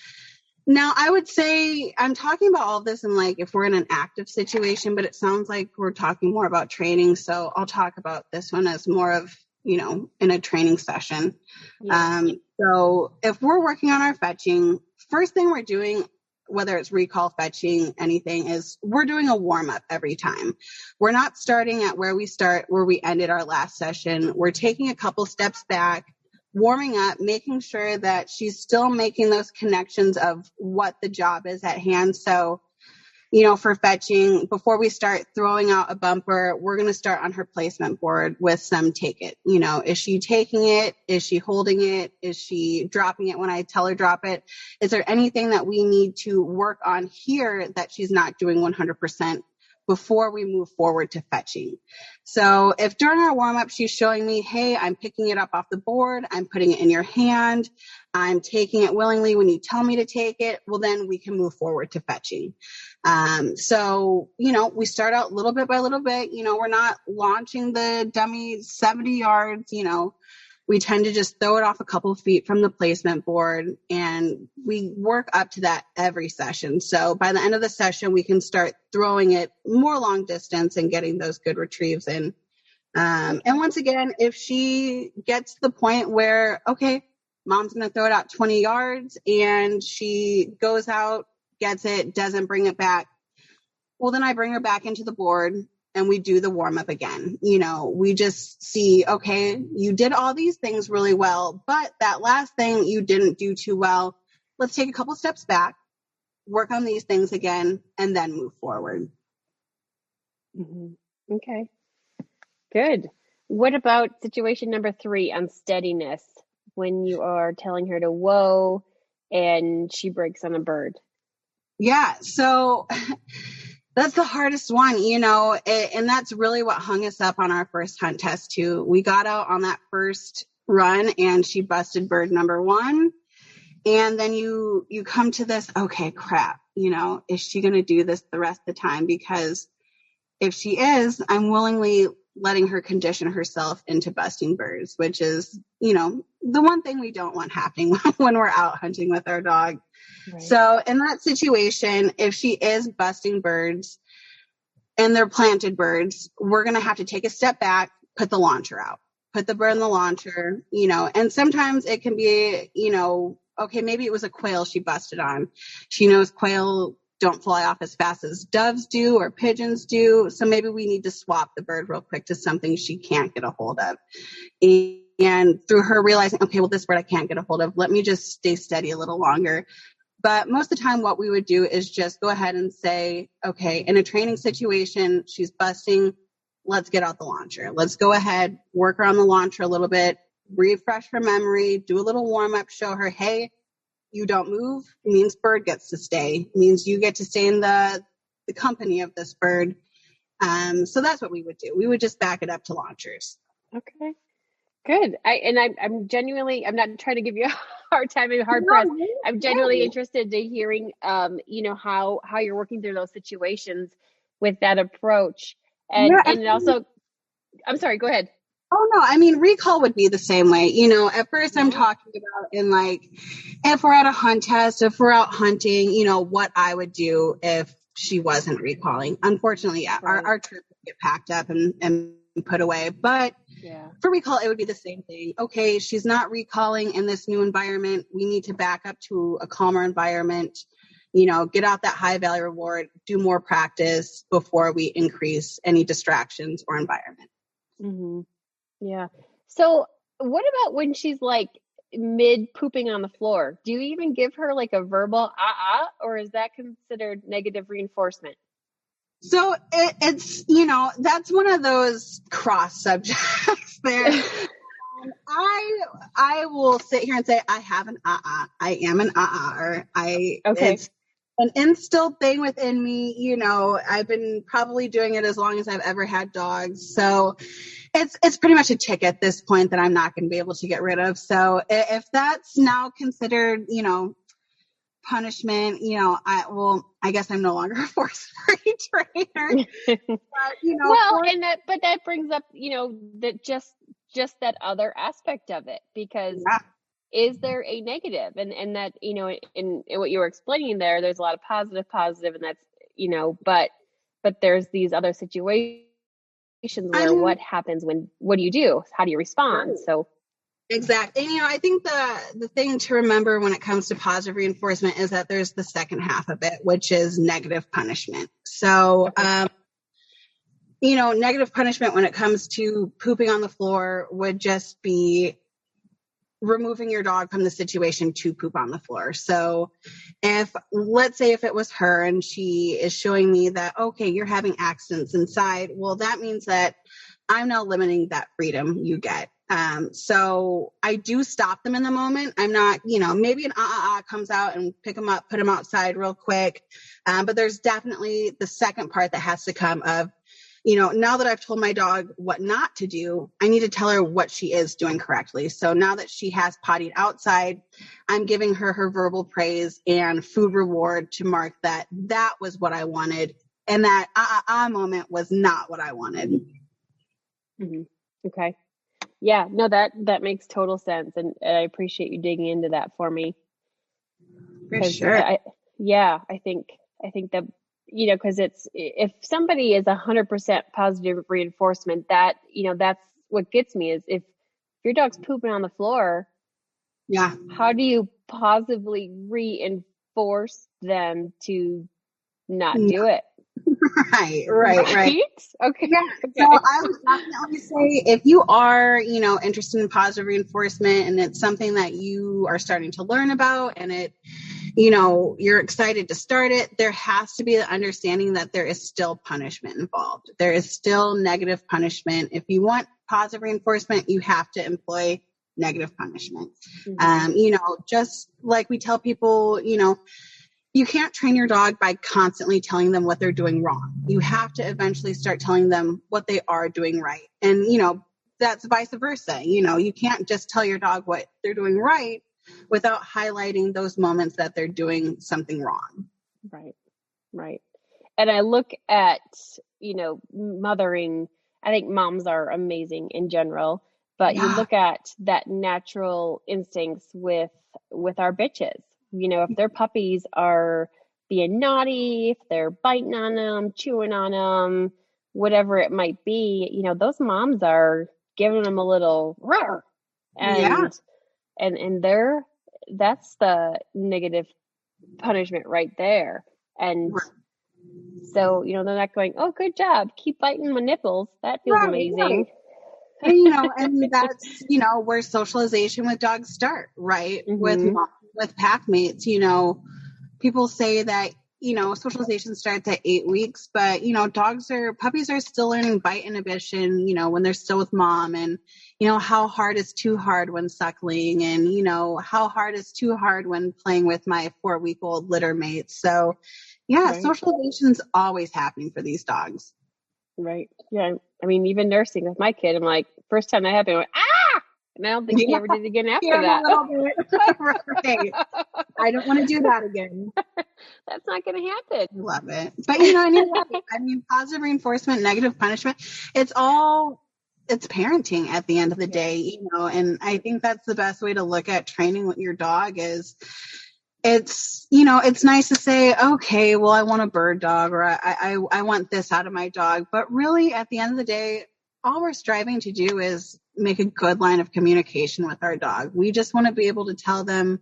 C: now I would say I'm talking about all this in if we're in an active situation, but it sounds like we're talking more about training. So I'll talk about this one as more of, in a training session. Yeah. So if we're working on our fetching, first thing we're doing, whether it's recall, fetching, anything, is we're doing a warm up every time. We're not starting at where we ended our last session. We're taking a couple steps back, warming up, making sure that she's still making those connections of what the job is at hand. So, for fetching, before we start throwing out a bumper, we're going to start on her placement board with some take it. Is she taking it? Is she holding it? Is she dropping it when I tell her drop it? Is there anything that we need to work on here that she's not doing 100% before we move forward to fetching? So if during our warm up, she's showing me, hey, I'm picking it up off the board, I'm putting it in your hand, I'm taking it willingly when you tell me to take it, well, then we can move forward to fetching. So, we start out little bit by little bit, we're not launching the dummy 70 yards, we tend to just throw it off a couple of feet from the placement board, and we work up to that every session. So by the end of the session, we can start throwing it more long distance and getting those good retrieves in. And once again, if she gets to the point where, okay, mom's going to throw it out 20 yards and she goes out, gets it, doesn't bring it back, well, then I bring her back into the board and we do the warm up again. You know, we just see, okay, you did all these things really well, but that last thing you didn't do too well. Let's take a couple steps back, work on these things again, and then move forward.
D: Mm-hmm. Okay. Good. What about situation number 3 on steadiness, when you are telling her to whoa and she breaks on a bird?
C: Yeah. So that's the hardest one, you know, and that's really what hung us up on our first hunt test too. We got out on that first run and she busted bird number 1. And then you come to this, okay, crap, you know, is she going to do this the rest of the time? Because if she is, I'm willingly letting her condition herself into busting birds, which is, you know, the one thing we don't want happening when we're out hunting with our dog. Right. So in that situation, if she is busting birds and they're planted birds, we're going to have to take a step back, put the launcher out, put the bird in the launcher, you know, and sometimes it can be, you know, okay, maybe it was a quail she busted on. She knows quail don't fly off as fast as doves do or pigeons do. So maybe we need to swap the bird real quick to something she can't get a hold of. And through her realizing, okay, well, this bird I can't get a hold of, let me just stay steady a little longer. But most of the time what we would do is just go ahead and say, okay, in a training situation, she's busting, let's get out the launcher. Let's go ahead, work her on the launcher a little bit, refresh her memory, do a little warm up, show her, hey, you don't move, means bird gets to stay, means you get to stay in the company of this bird. So that's what we would do. We would just back it up to launchers.
D: Okay, good. I'm genuinely, I'm not trying to give you a hard time, I'm hard pressed. I'm genuinely interested in hearing, you know, how you're working through those situations with that approach. And also, I'm sorry, go ahead.
C: Oh, no, I mean, recall would be the same way. You know, at first I'm talking about in like, if we're at a hunt test, if we're out hunting, you know, what I would do if she wasn't recalling. Unfortunately, yeah, right. our trip would get packed up and put away. But for recall, it would be the same thing. Okay, she's not recalling in this new environment. We need to back up to a calmer environment, you know, get out that high value reward, do more practice before we increase any distractions or environment.
D: Mm-hmm. Yeah. So what about when she's like mid pooping on the floor? Do you even give her like a verbal or is that considered negative reinforcement?
C: So it's, you know, that's one of those cross subjects there. I will sit here and say, I have an I am an or it's an instilled thing within me. You know, I've been probably doing it as long as I've ever had dogs. So it's pretty much a tick at this point that I'm not going to be able to get rid of. So if that's now considered, you know, punishment, you know, I guess I'm no longer a force free trainer. But, you know,
D: but that brings up, you know, that just that other aspect of it, because is there a negative? And that, you know, in what you were explaining there's a lot of positive, and that's, you know, but there's these other situations where what happens what do you do? How do you respond? So
C: exactly. And, you know, I think the thing to remember when it comes to positive reinforcement is that there's the second half of it, which is negative punishment. So, you know, negative punishment when it comes to pooping on the floor would just be removing your dog from the situation to poop on the floor. So let's say if it was her and she is showing me that, okay, you're having accidents inside, well, that means that I'm now limiting that freedom you get. So I do stop them in the moment. I'm not, you know, maybe an comes out and pick them up, put them outside real quick. But there's definitely the second part that has to come of, you know, now that I've told my dog what not to do, I need to tell her what she is doing correctly. So now that she has pottied outside, I'm giving her her verbal praise and food reward to mark that was what I wanted. And that moment was not what I wanted.
D: Mm-hmm. Okay. Yeah. No, that makes total sense. And I appreciate you digging into that for me.
C: For sure.
D: I think that, because if somebody is 100% positive reinforcement, that, that's what gets me is if your dog's pooping on the floor,
C: yeah,
D: how do you positively reinforce them to not do it?
C: Right.
D: Okay.
C: Yeah. So I would definitely say if you are, interested in positive reinforcement and it's something that you are starting to learn about and it, you're excited to start it, there has to be the understanding that there is still punishment involved. There is still negative punishment. If you want positive reinforcement, you have to employ negative punishment. Just like we tell people, you can't train your dog by constantly telling them what they're doing wrong. You have to eventually start telling them what they are doing right. And, that's vice versa. You can't just tell your dog what they're doing right without highlighting those moments that they're doing something wrong.
D: Right. And I look at, mothering, I think moms are amazing in general, but you look at that natural instincts with our bitches. If their puppies are being naughty, if they're biting on them, chewing on them, whatever it might be, those moms are giving them a little roar. And that's the negative punishment right there. And so, they're not going, oh, good job. Keep biting my nipples. That feels amazing.
C: Right. And that's, where socialization with dogs start, right?
D: Mm-hmm.
C: With pack mates, people say that, socialization starts at 8 weeks, but, puppies are still learning bite inhibition, when they're still with mom and, how hard is too hard when suckling and, how hard is too hard when playing with my 4-week-old litter mates. So socialization's always happening for these dogs.
D: Right. Yeah. I mean, even nursing with my kid, I'm like, first time that happened, I went, ah! And I don't think he ever did it again after that.
C: Right. I don't want to do that again.
D: That's not going to happen.
C: Love it. But, positive reinforcement, negative punishment, it's parenting at the end of the day, and I think that's the best way to look at training with your dog is it's nice to say, okay, well, I want a bird dog or I want this out of my dog. But really, at the end of the day, all we're striving to do is make a good line of communication with our dog. We just want to be able to tell them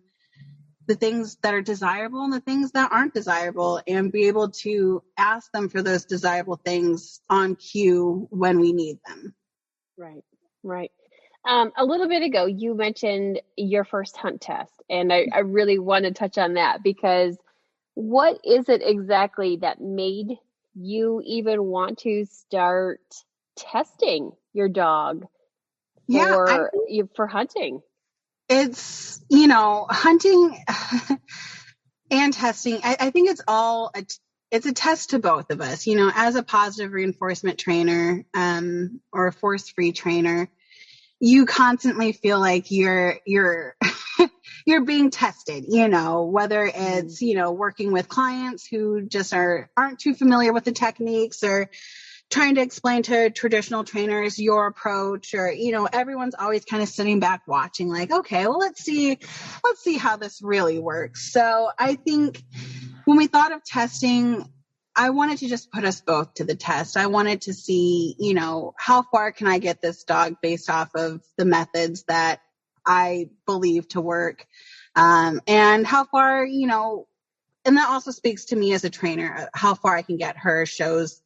C: the things that are desirable and the things that aren't desirable and be able to ask them for those desirable things on cue when we need them.
D: Right. A little bit ago, you mentioned your first hunt test, and I really want to touch on that because what is it exactly that made you even want to start testing your dog for hunting?
C: It's, hunting and testing. I think it's all it's a test to both of us, as a positive reinforcement trainer or a force-free trainer. You constantly feel like you're you're being tested, whether it's, working with clients who just aren't too familiar with the techniques or trying to explain to traditional trainers your approach or, everyone's always kind of sitting back watching like, okay, well, let's see how this really works. So I think when we thought of testing, I wanted to just put us both to the test. I wanted to see, how far can I get this dog based off of the methods that I believe to work. And how far, and that also speaks to me as a trainer, how far I can get her shows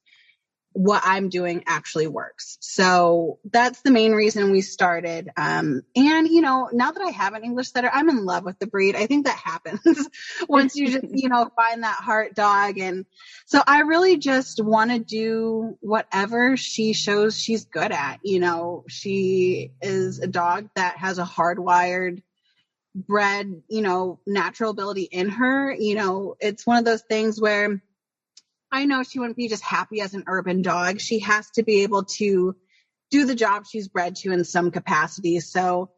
C: what I'm doing actually works. So that's the main reason we started. And, now that I have an English setter, I'm in love with the breed. I think that happens once you just, find that heart dog. And so I really just want to do whatever she shows she's good at. She is a dog that has a hardwired bred, natural ability in her. It's one of those things where I know she wouldn't be just happy as an urban dog. She has to be able to do the job she's bred to in some capacity. So,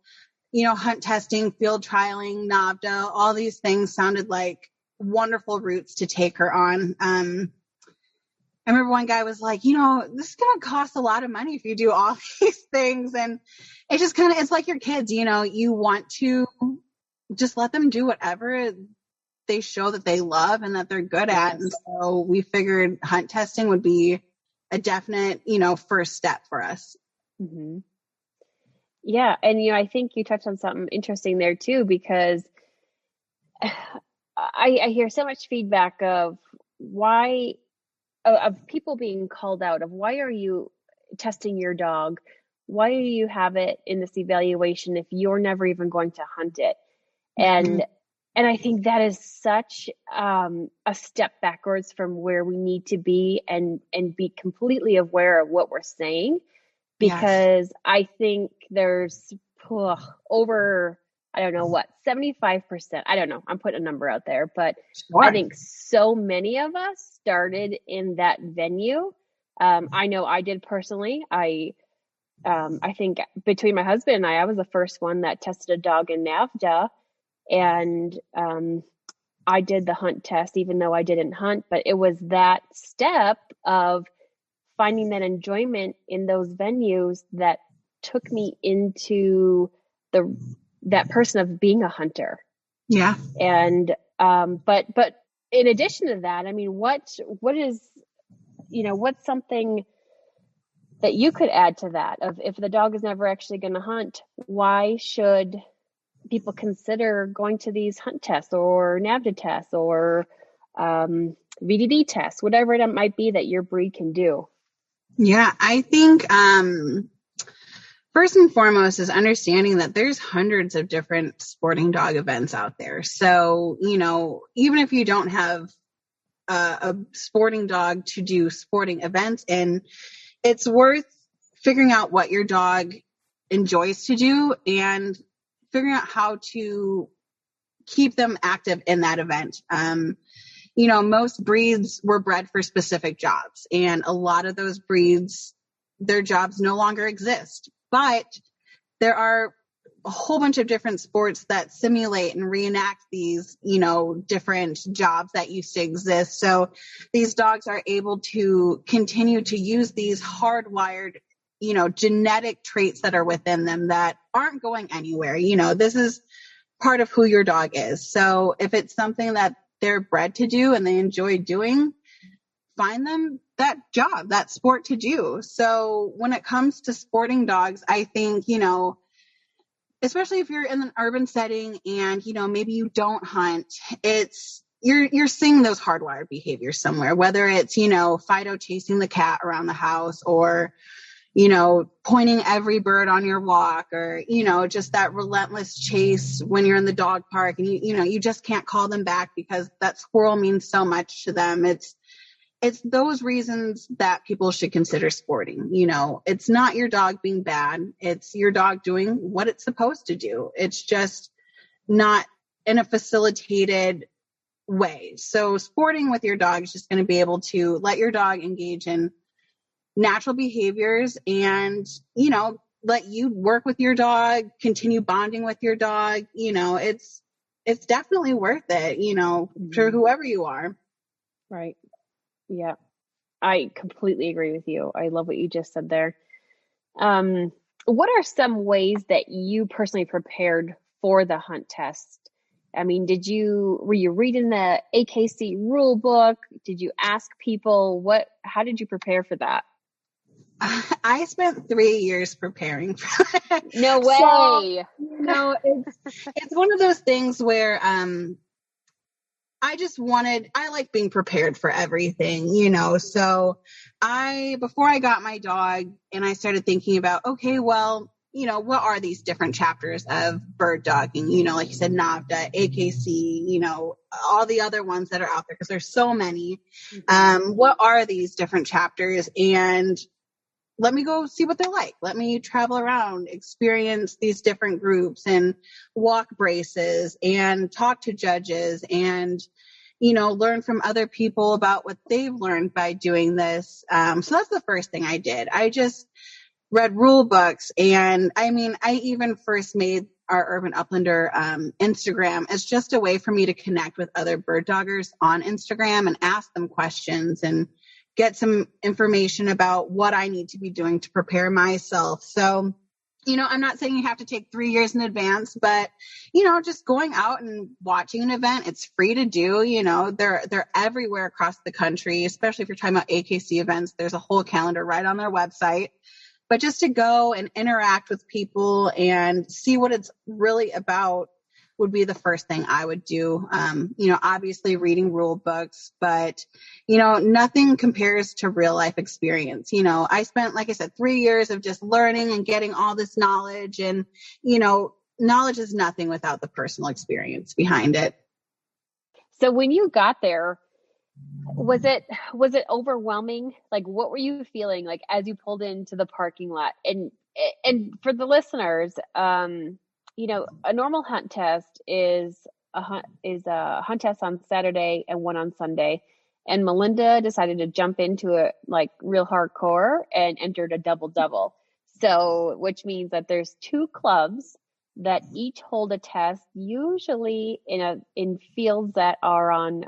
C: hunt testing, field trialing, NAVDA, all these things sounded like wonderful routes to take her on. And I remember one guy was like, this is going to cost a lot of money if you do all these things. And it's just it's like your kids, you want to just let them do whatever they show that they love and that they're good at. And so we figured hunt testing would be a definite, first step for us.
D: Mm-hmm. Yeah. And, I think you touched on something interesting there too, because I hear so much feedback of people being called out of why are you testing your dog? Why do you have it in this evaluation if you're never even going to hunt it?
C: Mm-hmm.
D: And I think that is such a step backwards from where we need to be and be completely aware of what we're saying, because yes. I think there's over, 75%. I don't know. I'm putting a number out there, but sure. I think so many of us started in that venue. I know I did personally. I think between my husband and I was the first one that tested a dog in NAVHDA. And I did the hunt test, even though I didn't hunt, but it was that step of finding that enjoyment in those venues that took me into that person of being a hunter.
C: Yeah.
D: And but in addition to that, I mean, what is, what's something that you could add to that of if the dog is never actually going to hunt, why should people consider going to these hunt tests or NAVHDA tests or VDD tests, whatever it might be that your breed can do?
C: Yeah, I think first and foremost is understanding that there's hundreds of different sporting dog events out there. So, even if you don't have a sporting dog to do sporting events in, it's worth figuring out what your dog enjoys to do and figuring out how to keep them active in that event. Most breeds were bred for specific jobs, and a lot of those breeds, their jobs no longer exist. But there are a whole bunch of different sports that simulate and reenact these, different jobs that used to exist. So these dogs are able to continue to use these hardwired genetic traits that are within them that aren't going anywhere. This is part of who your dog is. So if it's something that they're bred to do and they enjoy doing, find them that job, that sport to do. So when it comes to sporting dogs, I think, especially if you're in an urban setting and, maybe you don't hunt, you're seeing those hardwired behaviors somewhere, whether it's, Fido chasing the cat around the house or, pointing every bird on your walk or, just that relentless chase when you're in the dog park and you just can't call them back because that squirrel means so much to them. It's those reasons that people should consider sporting. It's not your dog being bad. It's your dog doing what it's supposed to do. It's just not in a facilitated way. So sporting with your dog is just going to be able to let your dog engage in natural behaviors and, let you work with your dog, continue bonding with your dog. It's definitely worth it, for whoever you are.
D: Right. Yeah. I completely agree with you. I love what you just said there. What are some ways that you personally prepared for the hunt test? I mean, were you reading the AKC rule book? Did you ask people how did you prepare for that?
C: I spent 3 years preparing for that.
D: No way.
C: So, it's one of those things where, I like being prepared for everything, so before I got my dog and I started thinking about, okay, well, what are these different chapters of bird dogging? Like you said, NAVHDA, AKC, all the other ones that are out there, because there's so many. What are these different chapters? And let me go see what they're like. Let me travel around, experience these different groups and walk braces and talk to judges and, learn from other people about what they've learned by doing this. So that's the first thing I did. I just read rule books. And I even first made our Urban Uplander Instagram as just a way for me to connect with other bird doggers on Instagram and ask them questions and get some information about what I need to be doing to prepare myself. So, I'm not saying you have to take 3 years in advance, but, just going out and watching an event, it's free to do. They're everywhere across the country, especially if you're talking about AKC events. There's a whole calendar right on their website. But just to go and interact with people and see what it's really about would be the first thing I would do. Obviously reading rule books, but, nothing compares to real life experience. I spent, like I said, 3 years of just learning and getting all this knowledge, and, knowledge is nothing without the personal experience behind it.
D: So when you got there, was it overwhelming? Like, what were you feeling like as you pulled into the parking lot? And for the listeners, a normal hunt test is a hunt test on Saturday and one on Sunday. And Melinda decided to jump into it like real hardcore and entered a double. So, which means that there's 2 clubs that each hold a test, usually in fields that are on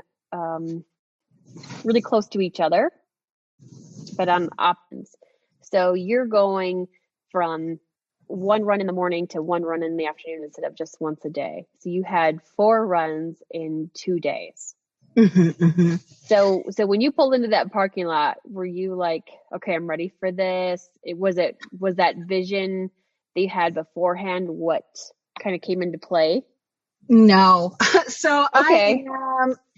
D: really close to each other, but on options. So you're going from 1 run in the morning to 1 run in the afternoon instead of just once a day. So you had 4 runs in 2 days.
C: Mm-hmm, mm-hmm.
D: So when you pulled into that parking lot, were you like, okay, I'm ready for this? Was that vision that you had beforehand what kind of came into play?
C: No. So
D: okay.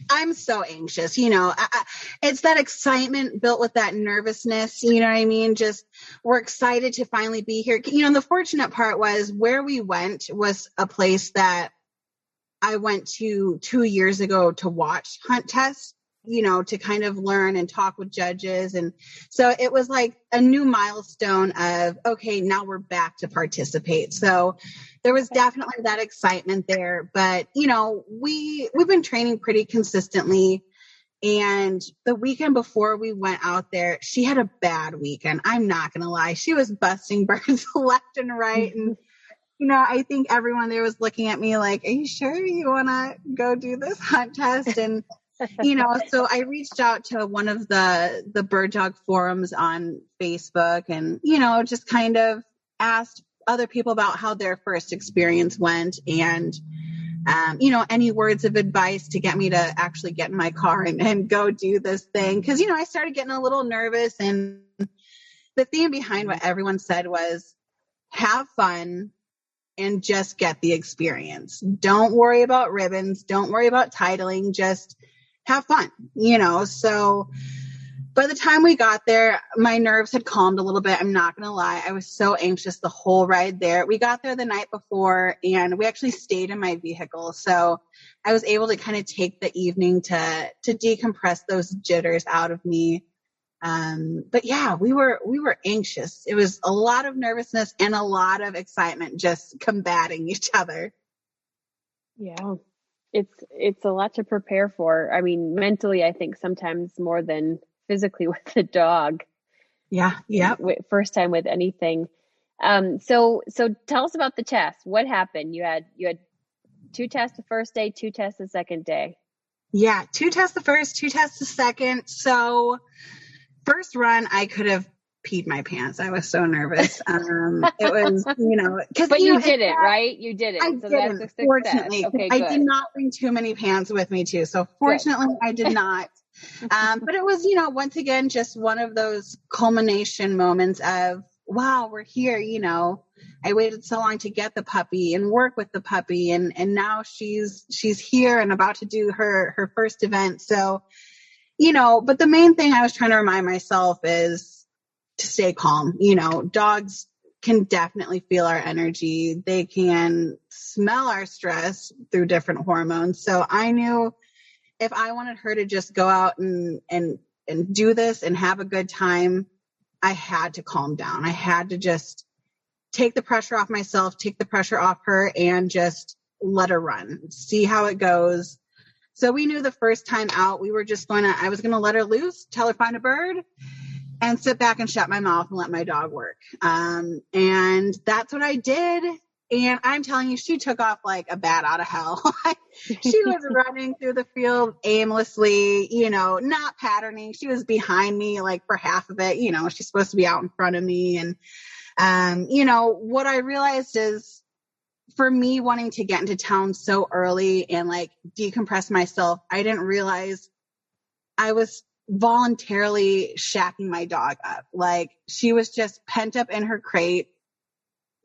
C: I'm so anxious, it's that excitement built with that nervousness, you know what I mean? Just, we're excited to finally be here. The fortunate part was where we went was a place that I went to 2 years ago to watch hunt tests, to kind of learn and talk with judges. And so it was like a new milestone of, okay, now we're back to participate. So there was definitely that excitement there, but we've been training pretty consistently. And the weekend before we went out there, she had a bad weekend. I'm not going to lie. She was busting birds left and right. And, I think everyone there was looking at me like, are you sure you want to go do this hunt test? And, so I reached out to one of the bird dog forums on Facebook and, just kind of asked other people about how their first experience went and, any words of advice to get me to actually get in my car and go do this thing. Cause, I started getting a little nervous, and the theme behind what everyone said was have fun and just get the experience. Don't worry about ribbons. Don't worry about titling. Just have fun, So by the time we got there, my nerves had calmed a little bit. I'm not going to lie. I was so anxious the whole ride there. We got there the night before, and we actually stayed in my vehicle. So I was able to kind of take the evening to decompress those jitters out of me. But yeah, we were anxious. It was a lot of nervousness and a lot of excitement just combating each other.
D: Yeah. It's a lot to prepare for. I mean, mentally, I think sometimes more than physically with the dog.
C: Yeah. Yeah.
D: First time with anything. So tell us about the test. What happened? You had 2 tests the first day, 2 tests the second day.
C: Yeah. 2 tests the first, 2 tests the second. So first run, I could have peed my pants. I was so nervous. It was, because
D: but you did it, right? You did it.
C: I
D: so
C: didn't.
D: That's a success.
C: Fortunately,
D: okay,
C: I did not bring too many pants with me too. So fortunately, I did not. But it was, once again, just one of those culmination moments of, wow, we're here. I waited so long to get the puppy and work with the puppy, and now she's here and about to do her first event. So, but the main thing I was trying to remind myself is to stay calm. Dogs can definitely feel our energy. They can smell our stress through different hormones. So I knew if I wanted her to just go out and do this and have a good time, I had to calm down. I had to just take the pressure off myself, take the pressure off her, and just let her run, see how it goes. So we knew the first time out, I was going to let her loose, tell her find a bird, and sit back and shut my mouth and let my dog work. And that's what I did. And I'm telling you, she took off like a bat out of hell. She was running through the field aimlessly, not patterning. She was behind me like for half of it. She's supposed to be out in front of me. And, what I realized is for me wanting to get into town so early and like decompress myself, I didn't realize I was voluntarily shacking my dog up. Like she was just pent up in her crate,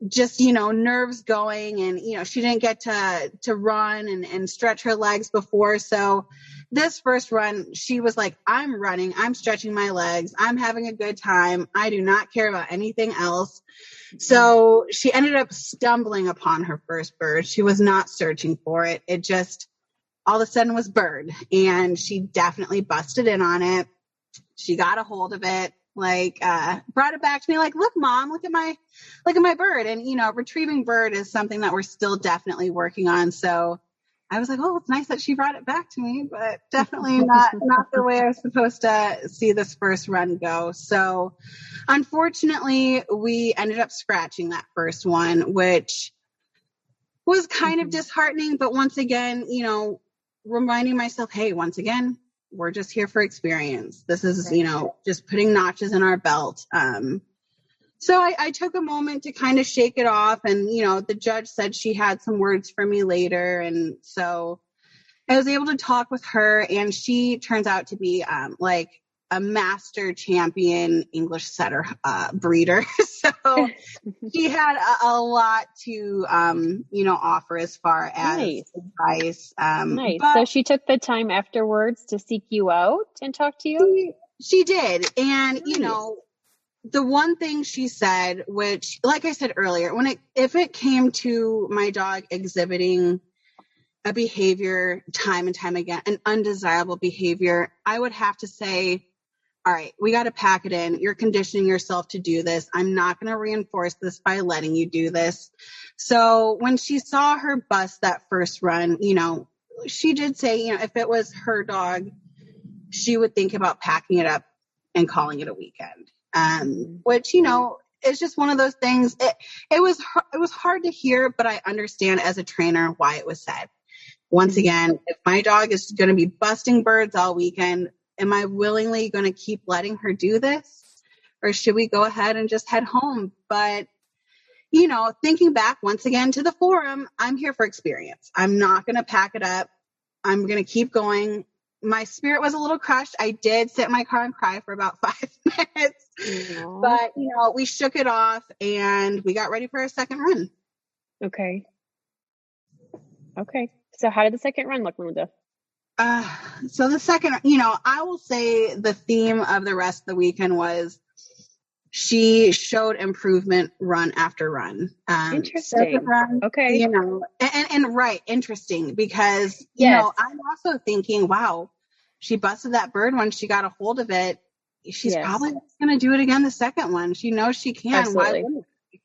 C: just, nerves going, and, she didn't get to run and stretch her legs before. So this first run, she was like, I'm running, I'm stretching my legs, I'm having a good time. I do not care about anything else. So she ended up stumbling upon her first bird. She was not searching for it. It just all of a sudden was bird, and she definitely busted in on it. She got a hold of it, brought it back to me like, look, Mom, look at my bird. And, retrieving bird is something that we're still definitely working on. So I was like, oh, it's nice that she brought it back to me, but definitely not the way I was supposed to see this first run go. So unfortunately, we ended up scratching that first one, which was kind of disheartening. But once again, reminding myself, hey, once again, we're just here for experience. This is, just putting notches in our belt. So I took a moment to kind of shake it off, and, the judge said she had some words for me later. And so I was able to talk with her, and she turns out to be like a master champion English setter breeder. So she had a lot to, offer as far as advice.
D: Nice. So she took the time afterwards to seek you out and talk to you?
C: She did. And, the one thing she said, which, like I said earlier, if it came to my dog exhibiting a behavior time and time again, an undesirable behavior, I would have to say, all right, we got to pack it in. You're conditioning yourself to do this. I'm not going to reinforce this by letting you do this. So when she saw her bust that first run, she did say, if it was her dog, she would think about packing it up and calling it a weekend. Which, is just one of those things. It was hard to hear, but I understand as a trainer why it was said. Once again, if my dog is going to be busting birds all weekend, am I willingly going to keep letting her do this? Or should we go ahead and just head home? But, thinking back once again to the forum, I'm here for experience. I'm not going to pack it up. I'm going to keep going. My spirit was a little crushed. I did sit in my car and cry for about 5 minutes. Aww. But, we shook it off and we got ready for our second run.
D: Okay. So how did the second run look, Melinda?
C: So the second, I will say the theme of the rest of the weekend was she showed improvement run after run.
D: Interesting.
C: Run,
D: okay.
C: And right. Interesting because, I'm also thinking, wow, she busted that bird when she got a hold of it. She's probably going to do it again the second one. She knows she can.
D: Absolutely.
C: Why wouldn't she?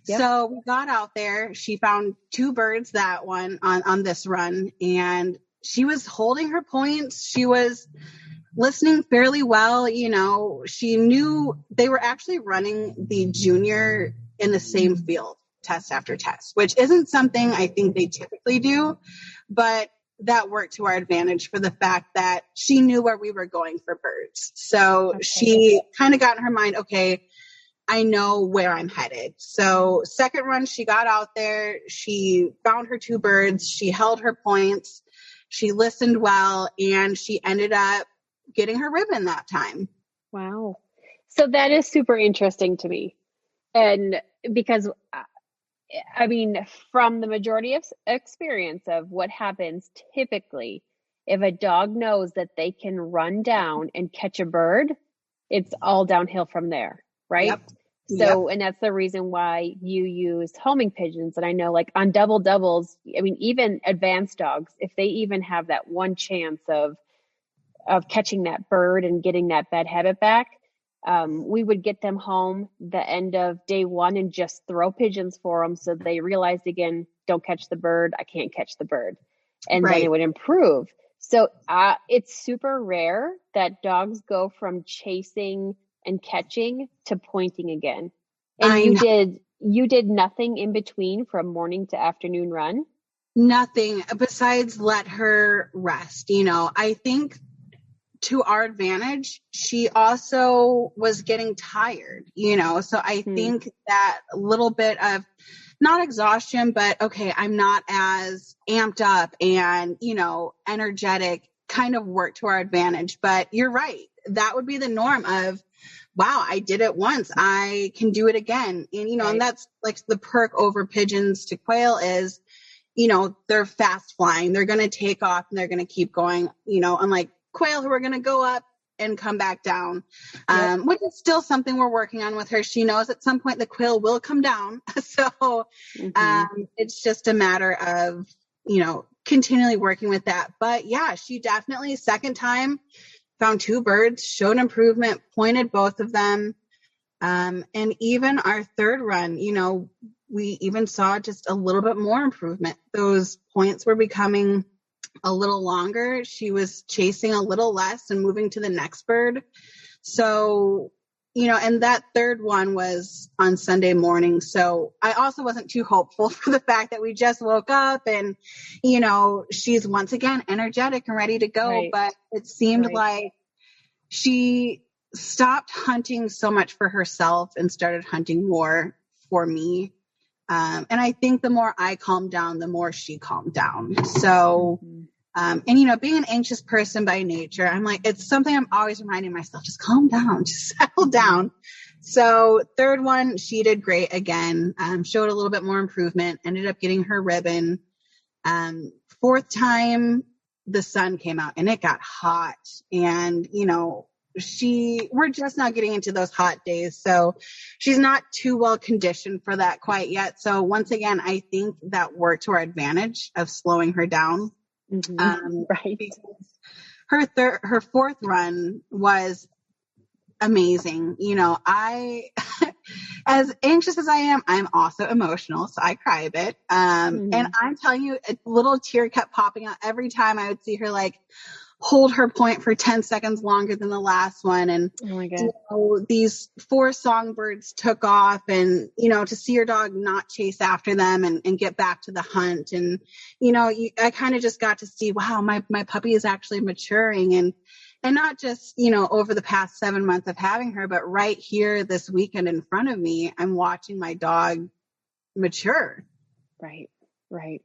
C: Yep. So we got out there. She found 2 birds that one on this run, and she was holding her points. She was listening fairly well. She knew they were actually running the junior in the same field test after test, which isn't something I think they typically do, but that worked to our advantage for the fact that she knew where we were going for birds. So she kind of got in her mind, okay, I know where I'm headed. So second run, she got out there, she found her 2 birds, she held her points, she listened well, and she ended up getting her ribbon that time.
D: Wow. So that is super interesting to me. And because, from the majority of experience of what happens typically, if a dog knows that they can run down and catch a bird, it's all downhill from there, right?
C: Yep.
D: So, and that's the reason why you use homing pigeons. And I know like on double doubles, even advanced dogs, if they even have that one chance of catching that bird and getting that bad habit back, we would get them home the end of day 1 and just throw pigeons for them. So they realized again, don't catch the bird. I can't catch the bird. And then it would improve. So it's super rare that dogs go from chasing and catching to pointing again. And you did nothing in between from morning to afternoon run?
C: Nothing besides let her rest. I think to our advantage, she also was getting tired, so I think that little bit of not exhaustion, but okay, I'm not as amped up and, energetic kind of worked to our advantage. But you're right. That would be the norm of, wow, I did it once, I can do it again. And,
D: Right.
C: and that's like the perk over pigeons to quail is, they're fast flying. They're going to take off and they're going to keep going, unlike quail who are going to go up and come back down, which is still something we're working on with her. She knows at some point the quail will come down. So it's just a matter of, continually working with that. But yeah, she definitely second time found 2 birds, showed improvement, pointed both of them. And even our third run, we even saw just a little bit more improvement. Those points were becoming a little longer. She was chasing a little less and moving to the next bird. So, and that third one was on Sunday morning. So I also wasn't too hopeful for the fact that we just woke up and, she's once again energetic and ready to go. Right. But it seemed like she stopped hunting so much for herself and started hunting more for me. And I think the more I calmed down, the more she calmed down. So, and being an anxious person by nature, I'm like, it's something I'm always reminding myself, just calm down, just settle down. So third one, she did great again, showed a little bit more improvement, ended up getting her ribbon. Fourth time, the sun came out and it got hot, and, we're just now getting into those hot days. So she's not too well conditioned for that quite yet. So once again, I think that worked to our advantage of slowing her down.
D: Right.
C: Her fourth run was amazing. As anxious as I am, I'm also emotional. So I cry a bit. And I'm telling you, a little tear kept popping out every time I would see her hold her point for 10 seconds longer than the last one. And
D: oh my God.
C: These 4 songbirds took off, and, to see your dog not chase after them and get back to the hunt. And, I kind of just got to see, wow, my puppy is actually maturing, and not just, over the past 7 months of having her, but right here this weekend in front of me, I'm watching my dog mature.
D: Right. Right.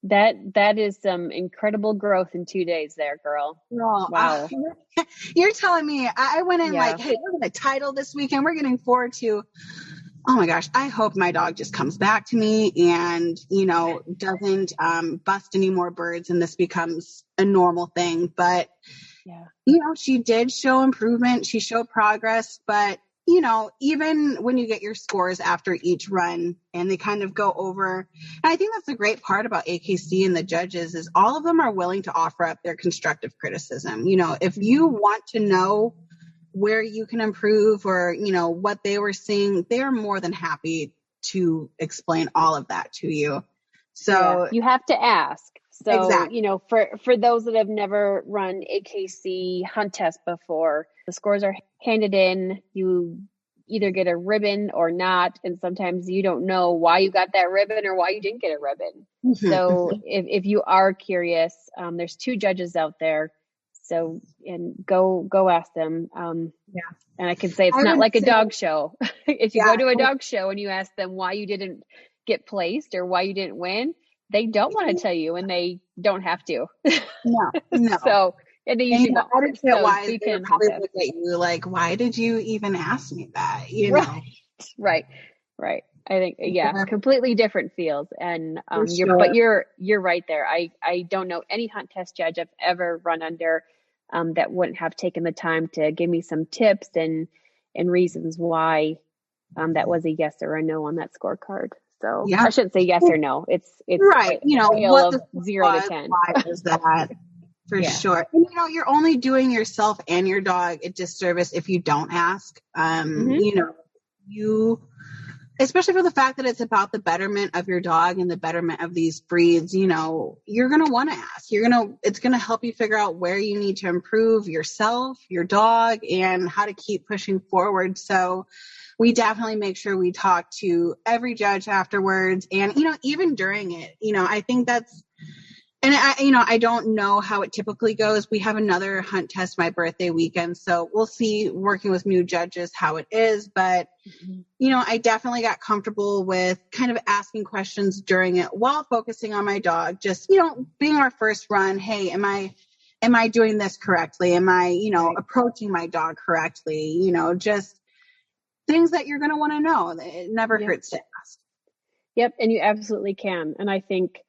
D: That is some incredible growth in 2 days there, girl.
C: Oh,
D: wow.
C: You're telling me I went in hey, we're going to title this weekend. We're getting forward to, oh my gosh, I hope my dog just comes back to me and, doesn't bust any more birds and this becomes a normal thing. But, she did show improvement. She showed progress, but even when you get your scores after each run and they kind of go over, and I think that's the great part about AKC and the judges is all of them are willing to offer up their constructive criticism. If you want to know where you can improve or, what they were seeing, they're more than happy to explain all of that to you. So
D: you have to ask. So,
C: exactly.
D: For those that have never run AKC Hunt Test before, the scores are handed in. You either get a ribbon or not. And sometimes you don't know why you got that ribbon or why you didn't get a ribbon. So if you are curious, there's 2 judges out there. So, and go ask them. And I can say it's not like a dog show. If you go to a dog show and you ask them why you didn't get placed or why you didn't win, they don't want to tell you, and they don't have to.
C: No.
D: So, and they usually won't.
C: I don't get why they probably look at you like, why did you even ask me that?
D: Right. I think, completely different feels. And but you're right there. I don't know any hunt test judge I've ever run under that wouldn't have taken the time to give me some tips and reasons why that was a yes or a no on that scorecard. So I shouldn't say yes or no. It's
C: right.
D: What of 0 to 10.
C: Why is that for sure? And, you're only doing yourself and your dog a disservice if you don't ask. You especially for the fact that it's about the betterment of your dog and the betterment of these breeds, you know, you're going to want to ask. It's going to help you figure out where you need to improve yourself, your dog, and how to keep pushing forward. So we definitely make sure we talk to every judge afterwards. And, you know, even during it, you know, I think that's, and I don't know how it typically goes. We have another hunt test my birthday weekend. So we'll see, working with new judges, how it is. But, you know, I definitely got comfortable with kind of asking questions during it while focusing on my dog. Just, you know, being our first run. Hey, am I doing this correctly? Am I, you know, approaching my dog correctly? You know, just things that you're going to want to know. It never hurts to ask.
D: Yep. And you absolutely can. And I think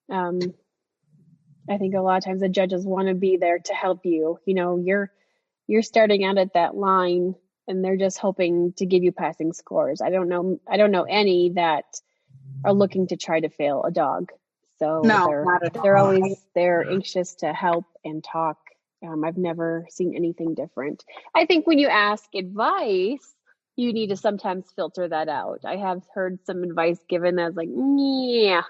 D: a lot of times the judges want to be there to help you. You know, you're starting out at that line and they're just hoping to give you passing scores. I don't know any that are looking to try to fail a dog. So they're always they're anxious to help and talk. I've never seen anything different. I think when you ask advice, you need to sometimes filter that out. I have heard some advice given that's like, yeah.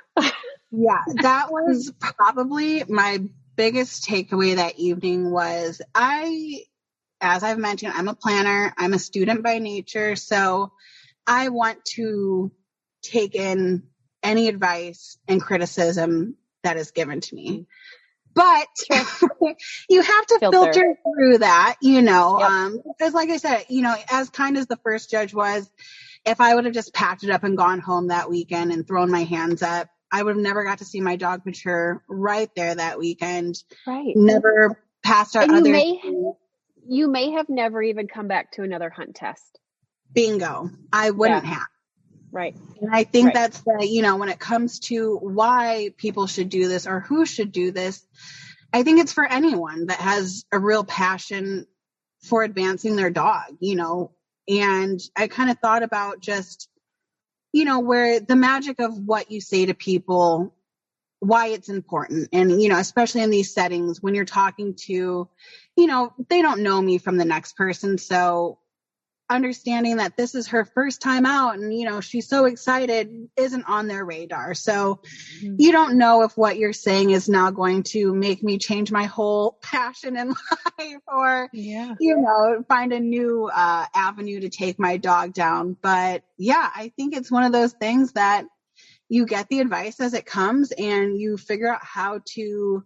C: Yeah, that was probably my biggest takeaway that evening was as I've mentioned, I'm a planner. I'm a student by nature. So I want to take in any advice and criticism that is given to me. But you have to filter through that, you know, because like I said, you know, as kind as the first judge was, if I would have just packed it up and gone home that weekend and thrown my hands up, I would have never got to see my dog mature right there that weekend.
D: Right.
C: Never passed our
D: other. You may have never even come back to another hunt test.
C: Bingo. I wouldn't have.
D: Right.
C: And I think that's the, you know, when it comes to why people should do this or who should do this, I think it's for anyone that has a real passion for advancing their dog, you know. And I kind of thought about just, you know, where the magic of what you say to people, why it's important. And, you know, especially in these settings when you're talking to, you know, they don't know me from the next person. So understanding that this is her first time out and, you know, she's so excited isn't on their radar. So you don't know if what you're saying is now going to make me change my whole passion in life or, you know, find a new avenue to take my dog down. But yeah, I think it's one of those things that you get the advice as it comes and you figure out how to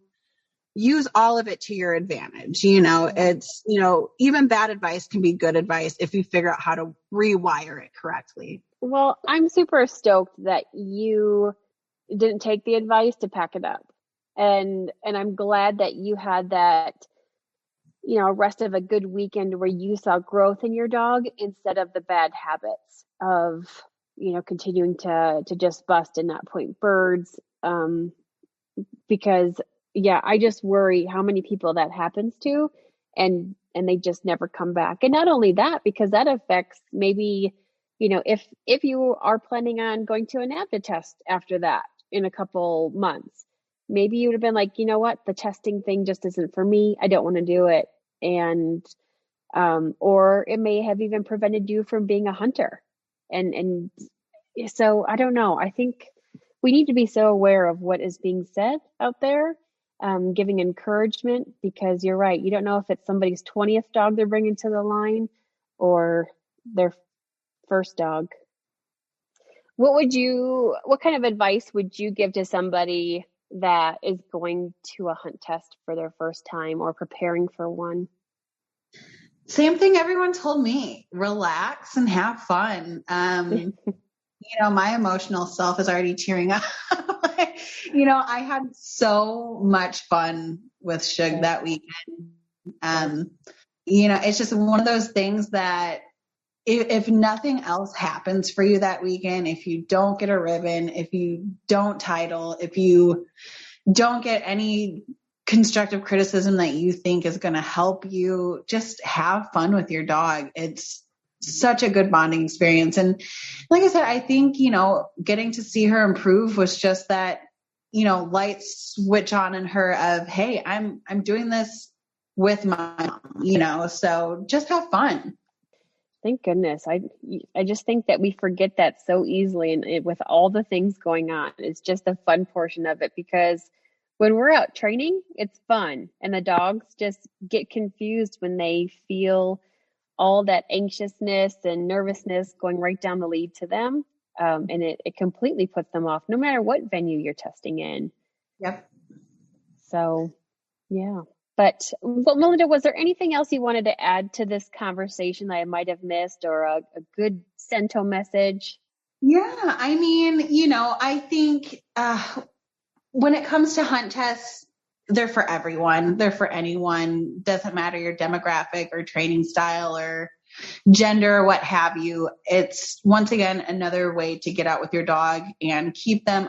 C: use all of it to your advantage. You know, it's, you know, even bad advice can be good advice if you figure out how to rewire it correctly.
D: Well, I'm super stoked that you didn't take the advice to pack it up. And I'm glad that you had that, you know, rest of a good weekend where you saw growth in your dog instead of the bad habits of, you know, continuing to just bust and not point birds. Because I just worry how many people that happens to and they just never come back. And not only that, because that affects maybe, you know, if you are planning on going to an ABDA test after that in a couple months, maybe you would have been like, you know what, the testing thing just isn't for me. I don't want to do it. And, or it may have even prevented you from being a hunter. And so I don't know. I think we need to be so aware of what is being said out there. Giving encouragement, because you're right. You don't know if it's somebody's 20th dog they're bringing to the line or their first dog. What kind of advice would you give to somebody that is going to a hunt test for their first time or preparing for one?
C: Same thing everyone told me, relax and have fun. You know, my emotional self is already tearing up. You know, I had so much fun with Suge that weekend. You know, it's just one of those things that if nothing else happens for you that weekend, if you don't get a ribbon, if you don't title, if you don't get any constructive criticism that you think is going to help you, just have fun with your dog. It's such a good bonding experience. And like I said, I think, you know, getting to see her improve was just that, you know, light switch on in her of, hey, I'm doing this with my mom, you know, so just have fun.
D: Thank goodness. I just think that we forget that so easily, and with all the things going on, it's just a fun portion of it, because when we're out training, it's fun, and the dogs just get confused when they feel all that anxiousness and nervousness going right down the lead to them, and it completely puts them off, no matter what venue you're testing in.
C: Yep.
D: So, yeah. But, well, Melinda, was there anything else you wanted to add to this conversation that I might have missed, or a good sento message?
C: Yeah, I mean, I think when it comes to hunt tests, they're for everyone. They're for anyone. Doesn't matter your demographic or training style or gender or what have you. It's, once again, another way to get out with your dog and keep them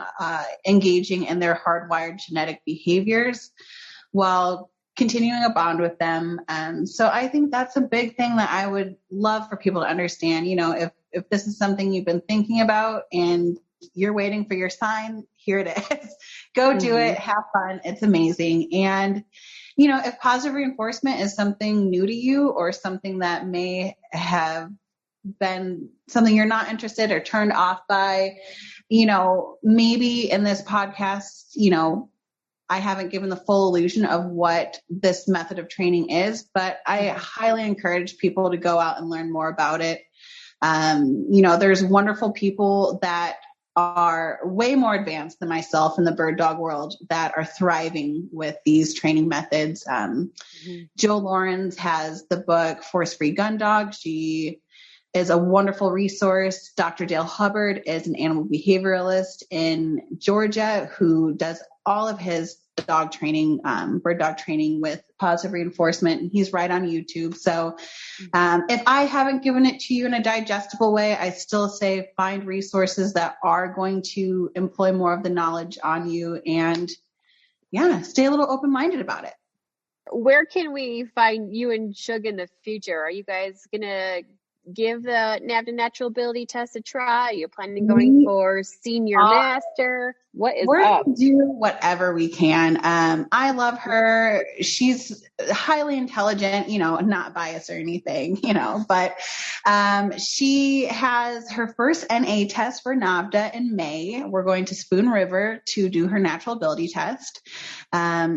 C: engaging in their hardwired genetic behaviors while continuing a bond with them. So I think that's a big thing that I would love for people to understand. If this is something you've been thinking about and you're waiting for your sign, here it is. Go do it. Have fun. It's amazing. And, if positive reinforcement is something new to you, or something that may have been something you're not interested or turned off by, maybe in this podcast, I haven't given the full illusion of what this method of training is, but I highly encourage people to go out and learn more about it. There's wonderful people that are way more advanced than myself in the bird dog world that are thriving with these training methods. Jill Lawrence has the book Force Free Gun Dog. She is a wonderful resource. Dr. Dale Hubbard is an animal behavioralist in Georgia who does all of his dog training, bird dog training with positive reinforcement. And he's right on YouTube. So if I haven't given it to you in a digestible way, I still say find resources that are going to employ more of the knowledge on you, and stay a little open-minded about it.
D: Where can we find you and Suge in the future? Are you guys going to give the NAVHDA natural ability test a try? Are you planning on going for senior master? What is
C: we're
D: up?
C: We're going to do whatever we can. I love her. She's highly intelligent, not biased or anything, but she has her first NA test for NAVHDA in May. We're going to Spoon River to do her natural ability test.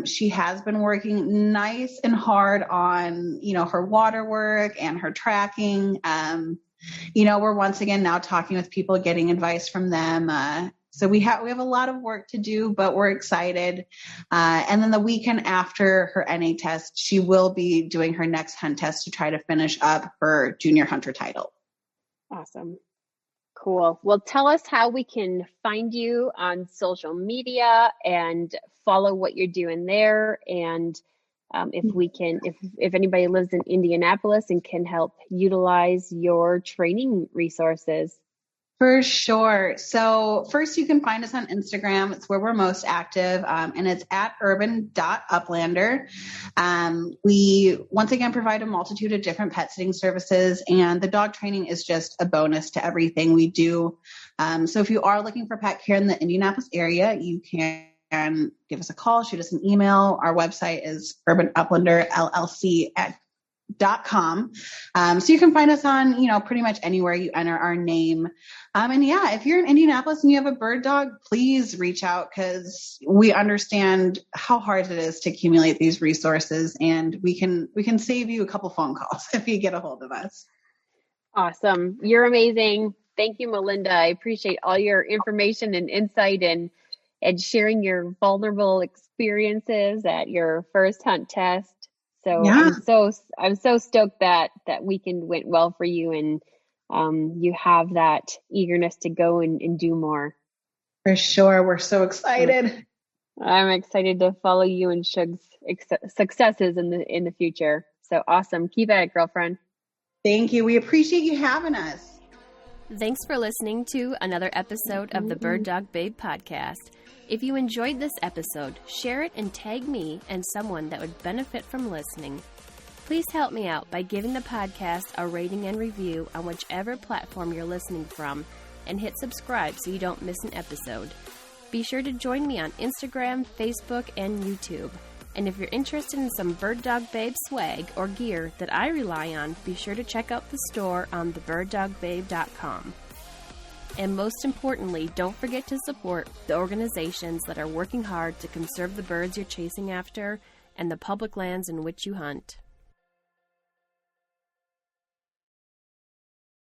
C: She has been working nice and hard on, her water work and her tracking. We're once again now talking with people, getting advice from them. So we have a lot of work to do, but we're excited. And then the weekend after her NA test, she will be doing her next hunt test to try to finish up her junior hunter title.
D: Awesome. Cool. Well, tell us how we can find you on social media and follow what you're doing there. And if anybody lives in Indianapolis and can help utilize your training resources.
C: For sure. So first, you can find us on Instagram. It's where we're most active, and it's at urban.uplander. We, once again, provide a multitude of different pet sitting services, and the dog training is just a bonus to everything we do. So if you are looking for pet care in the Indianapolis area, you can give us a call, shoot us an email. Our website is urbanuplanderllc.com. So you can find us on, pretty much anywhere you enter our name. If you're in Indianapolis and you have a bird dog, please reach out, because we understand how hard it is to accumulate these resources, and we can save you a couple phone calls if you get a hold of us.
D: Awesome. You're amazing. Thank you, Melinda. I appreciate all your information and insight and sharing your vulnerable experiences at your first hunt test. So yeah. I'm so stoked that weekend went well for you, and you have that eagerness to go and do more.
C: For sure. We're so excited.
D: I'm excited to follow you and Suge's successes in the future. So awesome. Keep at it, girlfriend.
C: Thank you. We appreciate you having us.
B: Thanks for listening to another episode of the Bird Dog Babe podcast. If you enjoyed this episode, share it and tag me and someone that would benefit from listening. Please help me out by giving the podcast a rating and review on whichever platform you're listening from, and hit subscribe so you don't miss an episode. Be sure to join me on Instagram, Facebook, and YouTube. And if you're interested in some Bird Dog Babe swag or gear that I rely on, be sure to check out the store on thebirddogbabe.com. And most importantly, don't forget to support the organizations that are working hard to conserve the birds you're chasing after and the public lands in which you hunt.